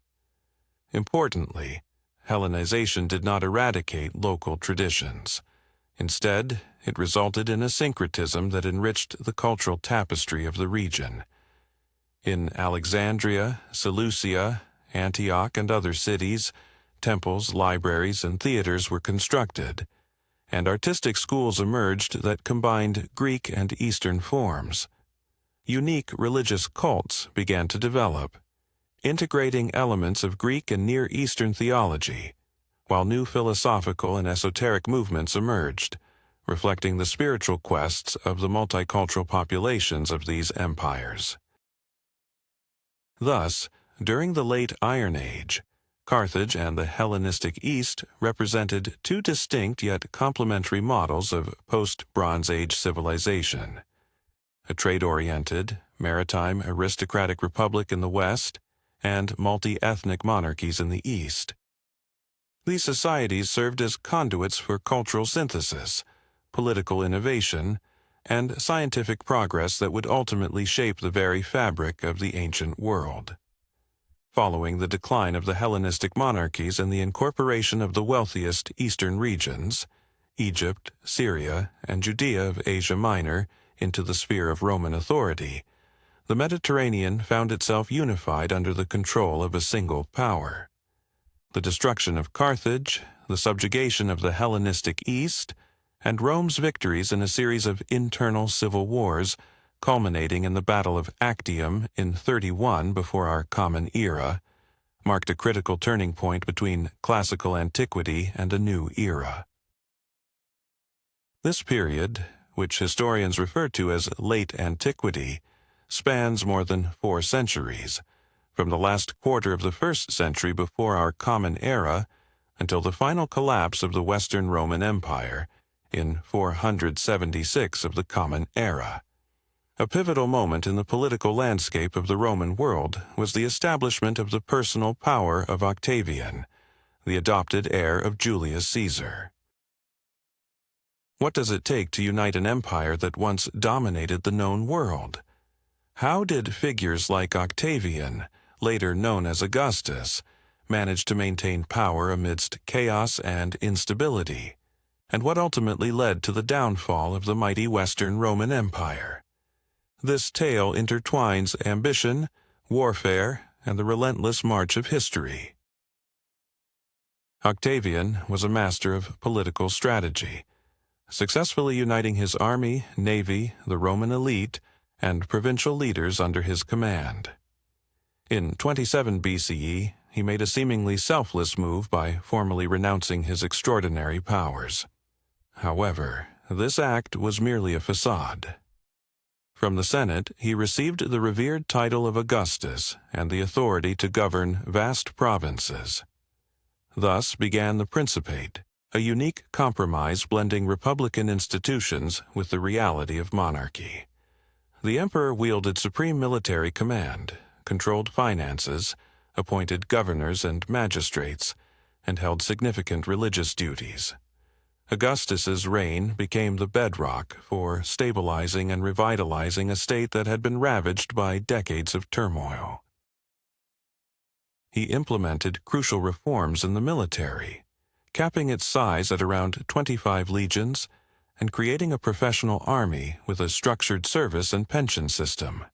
Importantly, Hellenization did not eradicate local traditions. Instead, it resulted in a syncretism that enriched the cultural tapestry of the region. In Alexandria, Seleucia, Antioch, and other cities, temples, libraries, and theaters were constructed, and artistic schools emerged that combined Greek and Eastern forms. Unique religious cults began to develop, integrating elements of Greek and Near Eastern theology, while new philosophical and esoteric movements emerged, reflecting the spiritual quests of the multicultural populations of these empires. Thus, during the Late Iron Age, Carthage and the Hellenistic East represented two distinct yet complementary models of post-Bronze Age civilization: a trade-oriented, maritime aristocratic republic in the West, and multi-ethnic monarchies in the East. These societies served as conduits for cultural synthesis, political innovation, and scientific progress that would ultimately shape the very fabric of the ancient world. Following the decline of the Hellenistic monarchies and the incorporation of the wealthiest eastern regions, Egypt, Syria, and Judea of Asia Minor, into the sphere of Roman authority, the Mediterranean found itself unified under the control of a single power. The destruction of Carthage, the subjugation of the Hellenistic East, and Rome's victories in a series of internal civil wars, culminating in the Battle of Actium in 31 before our Common Era, marked a critical turning point between classical antiquity and a new era. This period, which historians refer to as Late Antiquity, spans more than 4 centuries, from the last quarter of the 1st century before our Common Era until the final collapse of the Western Roman Empire in 476 of the Common Era. A pivotal moment in the political landscape of the Roman world was the establishment of the personal power of Octavian, the adopted heir of Julius Caesar. What does it take to unite an empire that once dominated the known world? How did figures like Octavian, later known as Augustus, manage to maintain power amidst chaos and instability? And what ultimately led to the downfall of the mighty Western Roman Empire? This tale intertwines ambition, warfare, and the relentless march of history. Octavian was a master of political strategy, successfully uniting his army, navy, the Roman elite, and provincial leaders under his command. In 27 BCE, he made a seemingly selfless move by formally renouncing his extraordinary powers. However, this act was merely a facade. From the Senate, he received the revered title of Augustus and the authority to govern vast provinces. Thus began the Principate, a unique compromise blending republican institutions with the reality of monarchy. The emperor wielded supreme military command, controlled finances, appointed governors and magistrates, and held significant religious duties. Augustus's reign became the bedrock for stabilizing and revitalizing a state that had been ravaged by decades of turmoil. He implemented crucial reforms in the military, capping its size at around 25 legions and creating a professional army with a structured service and pension system.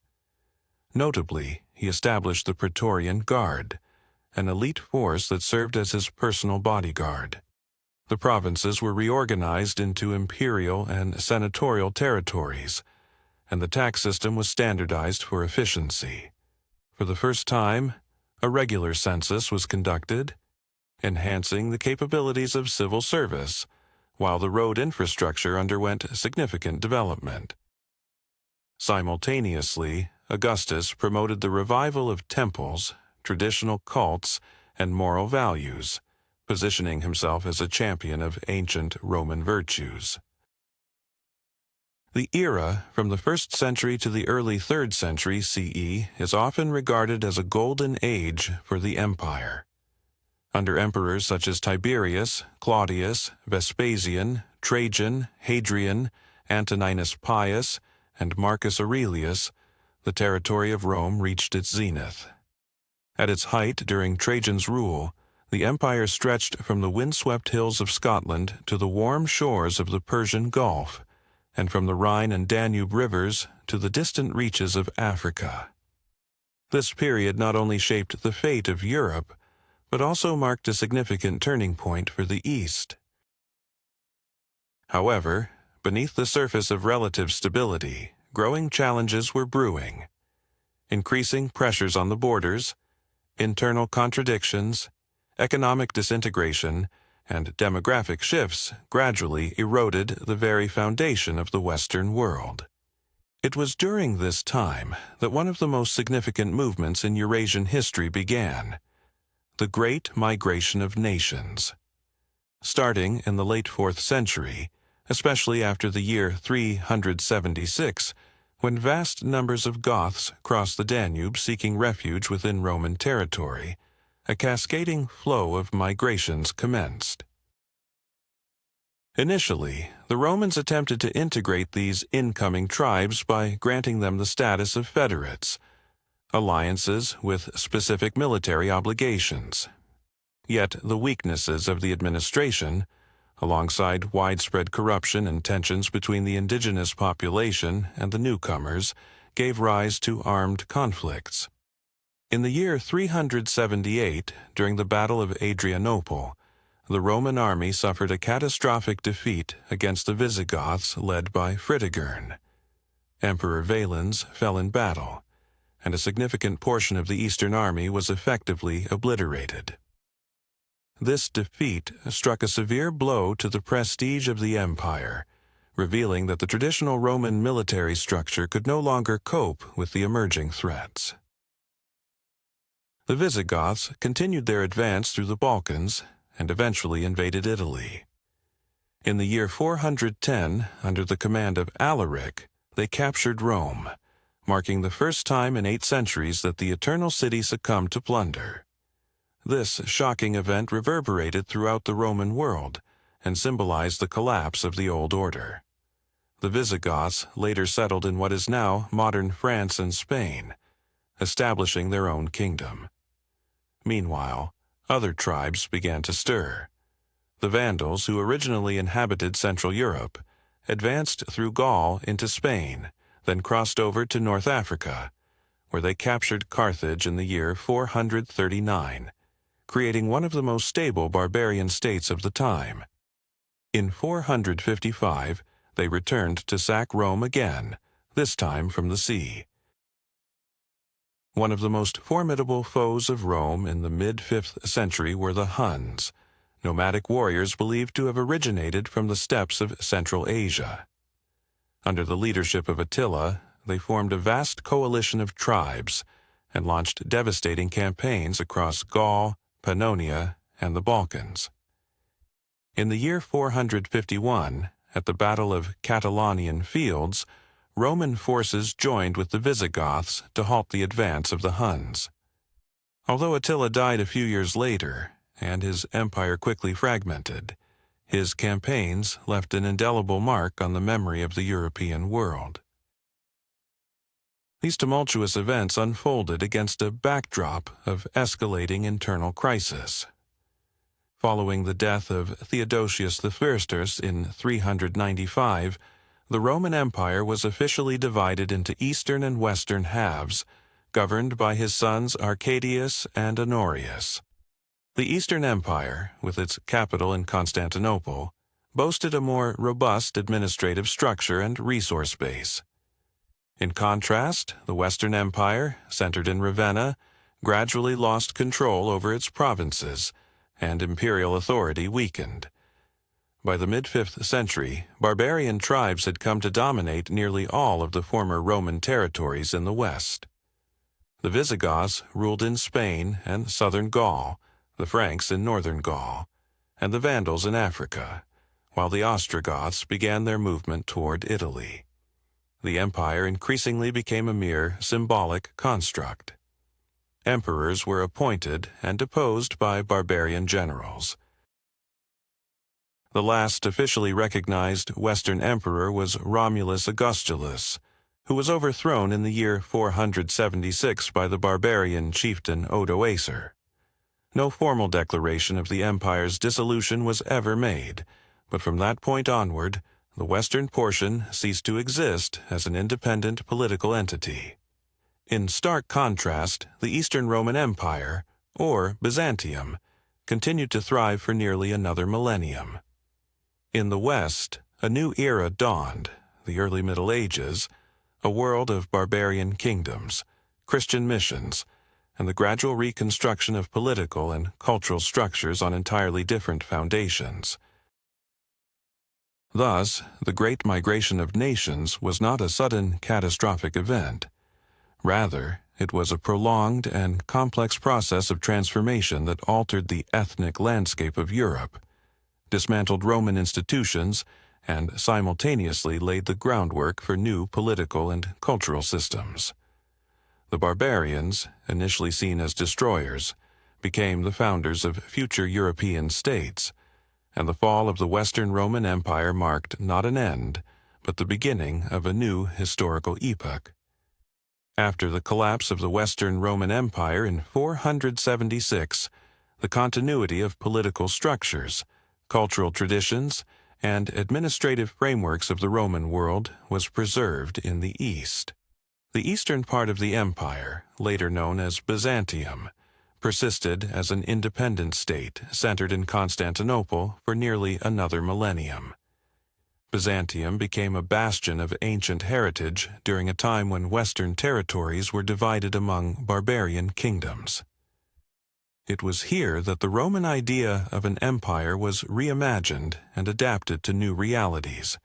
Notably, he established the Praetorian Guard, an elite force that served as his personal bodyguard. The provinces were reorganized into imperial and senatorial territories, and the tax system was standardized for efficiency. For the first time, a regular census was conducted, enhancing the capabilities of civil service, while the road infrastructure underwent significant development. Simultaneously, Augustus promoted the revival of temples, traditional cults, and moral values, positioning himself as a champion of ancient Roman virtues. The era from the 1st century to the early 3rd century CE is often regarded as a golden age for the empire. Under emperors such as Tiberius, Claudius, Vespasian, Trajan, Hadrian, Antoninus Pius, and Marcus Aurelius, the territory of Rome reached its zenith. At its height during Trajan's rule, the empire stretched from the windswept hills of Scotland to the warm shores of the Persian Gulf, and from the Rhine and Danube rivers to the distant reaches of Africa. This period not only shaped the fate of Europe, but also marked a significant turning point for the East. However, beneath the surface of relative stability, growing challenges were brewing. Increasing pressures on the borders, internal contradictions, economic disintegration, and demographic shifts gradually eroded the very foundation of the Western world. It was during this time that one of the most significant movements in Eurasian history began: the Great Migration of Nations. Starting in the late 4th century, especially after the year 376, when vast numbers of Goths crossed the Danube seeking refuge within Roman territory, a cascading flow of migrations commenced. Initially, the Romans attempted to integrate these incoming tribes by granting them the status of federates, alliances with specific military obligations. Yet the weaknesses of the administration, alongside widespread corruption and tensions between the indigenous population and the newcomers, gave rise to armed conflicts. In the year 378, during the Battle of Adrianople, the Roman army suffered a catastrophic defeat against the Visigoths led by Fritigern. Emperor Valens fell in battle, and a significant portion of the Eastern army was effectively obliterated. This defeat struck a severe blow to the prestige of the empire, revealing that the traditional Roman military structure could no longer cope with the emerging threats. The Visigoths continued their advance through the Balkans and eventually invaded Italy. In the year 410, under the command of Alaric, they captured Rome, marking the first time in 8 centuries that the Eternal City succumbed to plunder. This shocking event reverberated throughout the Roman world and symbolized the collapse of the old order. The Visigoths later settled in what is now modern France and Spain, establishing their own kingdom. Meanwhile, other tribes began to stir. The Vandals, who originally inhabited Central Europe, advanced through Gaul into Spain, then crossed over to North Africa, where they captured Carthage in the year 439, creating one of the most stable barbarian states of the time. In 455, they returned to sack Rome again, this time from the sea. One of the most formidable foes of Rome in the mid-5th century were the Huns, nomadic warriors believed to have originated from the steppes of Central Asia. Under the leadership of Attila, they formed a vast coalition of tribes and launched devastating campaigns across Gaul, Pannonia, and the Balkans. In the year 451, at the Battle of Catalaunian Fields, Roman forces joined with the Visigoths to halt the advance of the Huns. Although Attila died a few years later, and his empire quickly fragmented, his campaigns left an indelible mark on the memory of the European world. These tumultuous events unfolded against a backdrop of escalating internal crisis. Following the death of Theodosius I in 395, the Roman Empire was officially divided into eastern and western halves, governed by his sons Arcadius and Honorius. The Eastern Empire, with its capital in Constantinople, boasted a more robust administrative structure and resource base. In contrast, the Western Empire, centered in Ravenna, gradually lost control over its provinces, and imperial authority weakened. By the mid-5th century, barbarian tribes had come to dominate nearly all of the former Roman territories in the west. The Visigoths ruled in Spain and southern Gaul, the Franks in northern Gaul, and the Vandals in Africa, while the Ostrogoths began their movement toward Italy. The empire increasingly became a mere symbolic construct. Emperors were appointed and deposed by barbarian generals. The last officially recognized Western emperor was Romulus Augustulus, who was overthrown in the year 476 by the barbarian chieftain Odoacer. No formal declaration of the empire's dissolution was ever made, but from that point onward, the western portion ceased to exist as an independent political entity. In stark contrast, the Eastern Roman Empire, or Byzantium, continued to thrive for nearly another millennium. In the West, a new era dawned, the early Middle Ages, a world of barbarian kingdoms, Christian missions, and the gradual reconstruction of political and cultural structures on entirely different foundations. Thus, the Great Migration of Nations was not a sudden catastrophic event. Rather, it was a prolonged and complex process of transformation that altered the ethnic landscape of Europe, dismantled Roman institutions, and simultaneously laid the groundwork for new political and cultural systems. The barbarians, initially seen as destroyers, became the founders of future European states, and the fall of the Western Roman Empire marked not an end, but the beginning of a new historical epoch. After the collapse of the Western Roman Empire in 476, the continuity of political structures, cultural traditions, and administrative frameworks of the Roman world was preserved in the East. The eastern part of the empire, later known as Byzantium, persisted as an independent state centered in Constantinople for nearly another millennium. Byzantium became a bastion of ancient heritage during a time when Western territories were divided among barbarian kingdoms. It was here that the Roman idea of an empire was reimagined and adapted to new realities,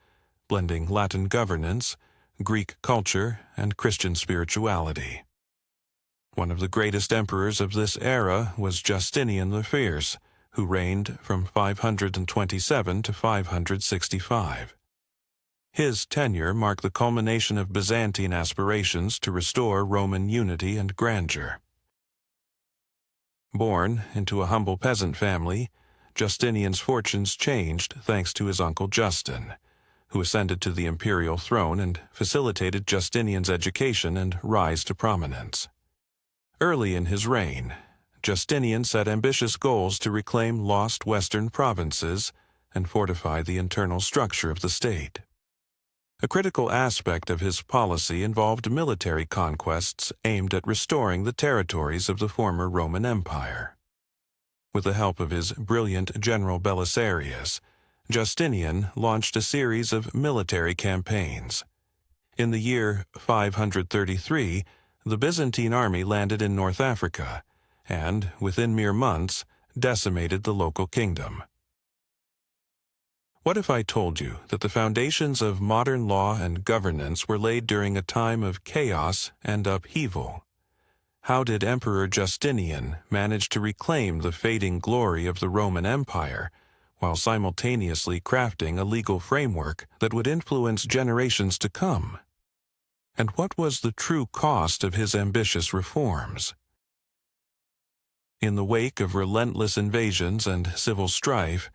blending Latin governance, Greek culture, and Christian spirituality. One of the greatest emperors of this era was Justinian the Fierce, who reigned from 527 to 565. His tenure marked the culmination of Byzantine aspirations to restore Roman unity and grandeur. Born into a humble peasant family, Justinian's fortunes changed thanks to his uncle Justin, who ascended to the imperial throne and facilitated Justinian's education and rise to prominence. Early in his reign, Justinian set ambitious goals to reclaim lost western provinces and fortify the internal structure of the state. A critical aspect of his policy involved military conquests aimed at restoring the territories of the former Roman Empire. With the help of his brilliant general Belisarius, Justinian launched a series of military campaigns. In the year 533, the Byzantine army landed in North Africa and, within mere months, decimated the local kingdom. What if I told you that the foundations of modern law and governance were laid during a time of chaos and upheaval? How did Emperor Justinian manage to reclaim the fading glory of the Roman Empire while simultaneously crafting a legal framework that would influence generations to come? And what was the true cost of his ambitious reforms? In the wake of relentless invasions and civil strife,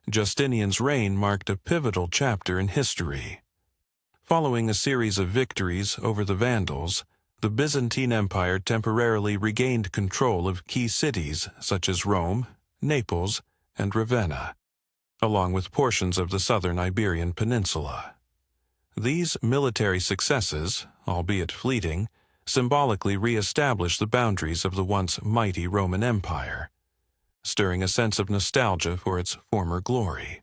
Justinian's reign marked a pivotal chapter in history. Following a series of victories over the Vandals, the Byzantine Empire temporarily regained control of key cities such as Rome, Naples, and Ravenna, along with portions of the southern Iberian Peninsula. These military successes, albeit fleeting, symbolically re-established the boundaries of the once mighty Roman Empire, stirring a sense of nostalgia for its former glory.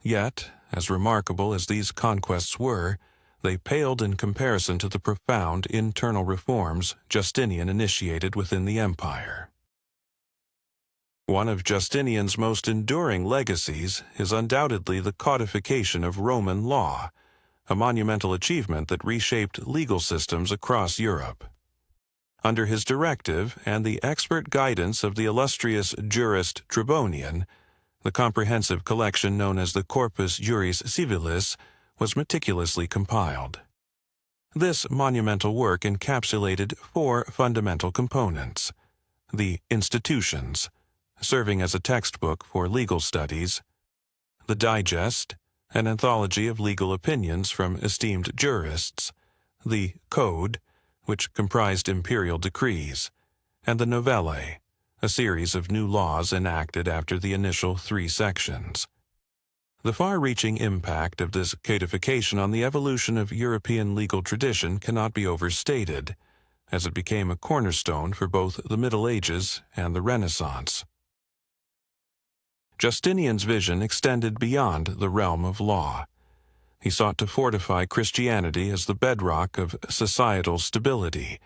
Yet, as remarkable as these conquests were, they paled in comparison to the profound internal reforms Justinian initiated within the empire. One of Justinian's most enduring legacies is undoubtedly the codification of Roman law, a monumental achievement that reshaped legal systems across Europe. Under his directive and the expert guidance of the illustrious jurist Tribonian, the comprehensive collection known as the Corpus Juris Civilis was meticulously compiled. This monumental work encapsulated four fundamental components: the institutions, serving as a textbook for legal studies; the digest, an anthology of legal opinions from esteemed jurists; the code, which comprised imperial decrees; and the novellae, a series of new laws enacted after the initial three sections. The far-reaching impact of this codification on the evolution of European legal tradition cannot be overstated, as it became a cornerstone for both the Middle Ages and the Renaissance. Justinian's vision extended beyond the realm of law. He sought to fortify Christianity as the bedrock of societal stability.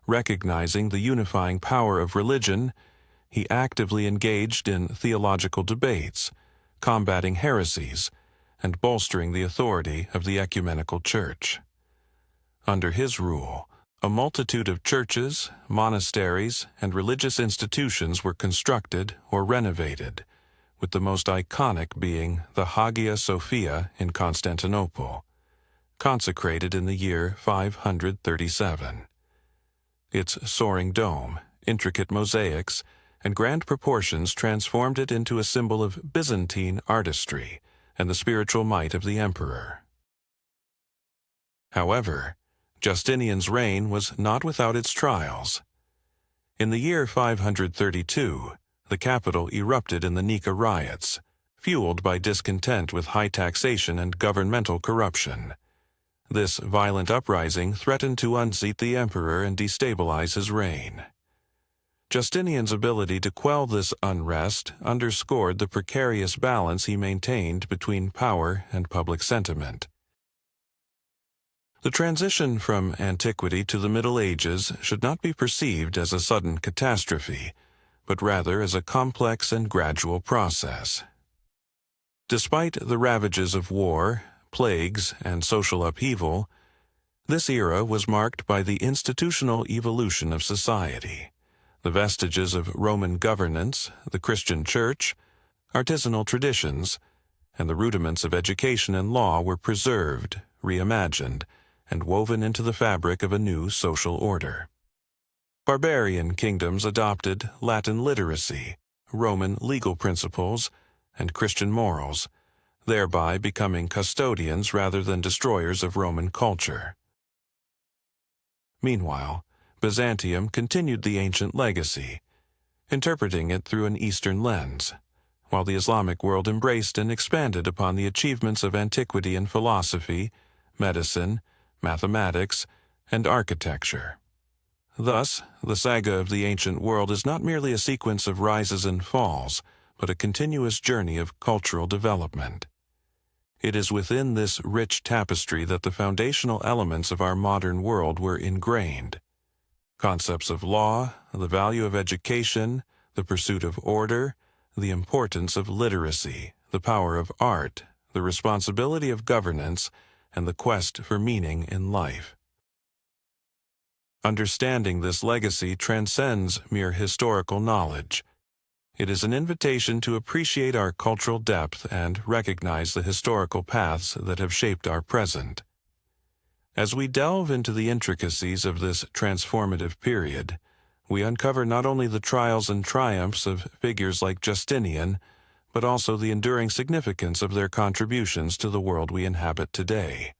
Recognizing the unifying power of religion, he actively engaged in theological debates, combating heresies, and bolstering the authority of the ecumenical church. Under his rule, a multitude of churches, monasteries, and religious institutions were constructed or renovated, with the most iconic being the Hagia Sophia in Constantinople, consecrated in the year 537. Its soaring dome, intricate mosaics, and grand proportions transformed it into a symbol of Byzantine artistry and the spiritual might of the emperor. However, Justinian's reign was not without its trials. In the year 532, the capital erupted in the Nika riots, fueled by discontent with high taxation and governmental corruption. This violent uprising threatened to unseat the emperor and destabilize his reign. Justinian's ability to quell this unrest underscored the precarious balance he maintained between power and public sentiment. The transition from antiquity to the Middle Ages should not be perceived as a sudden catastrophe, but rather as a complex and gradual process. Despite the ravages of war, plagues, and social upheaval, this era was marked by the institutional evolution of society. The vestiges of Roman governance, the Christian Church, artisanal traditions, and the rudiments of education and law were preserved, reimagined, and woven into the fabric of a new social order. Barbarian kingdoms adopted Latin literacy, Roman legal principles, and Christian morals, thereby becoming custodians rather than destroyers of Roman culture. Meanwhile, Byzantium continued the ancient legacy, interpreting it through an Eastern lens, while the Islamic world embraced and expanded upon the achievements of antiquity in philosophy, medicine, mathematics, and architecture. Thus, the saga of the ancient world is not merely a sequence of rises and falls, but a continuous journey of cultural development. It is within this rich tapestry that the foundational elements of our modern world were ingrained. Concepts of law, the value of education, the pursuit of order, the importance of literacy, the power of art, the responsibility of governance, and the quest for meaning in life. Understanding this legacy transcends mere historical knowledge. It is an invitation to appreciate our cultural depth and recognize the historical paths that have shaped our present. As we delve into the intricacies of this transformative period, we uncover not only the trials and triumphs of figures like Justinian, but also the enduring significance of their contributions to the world we inhabit today.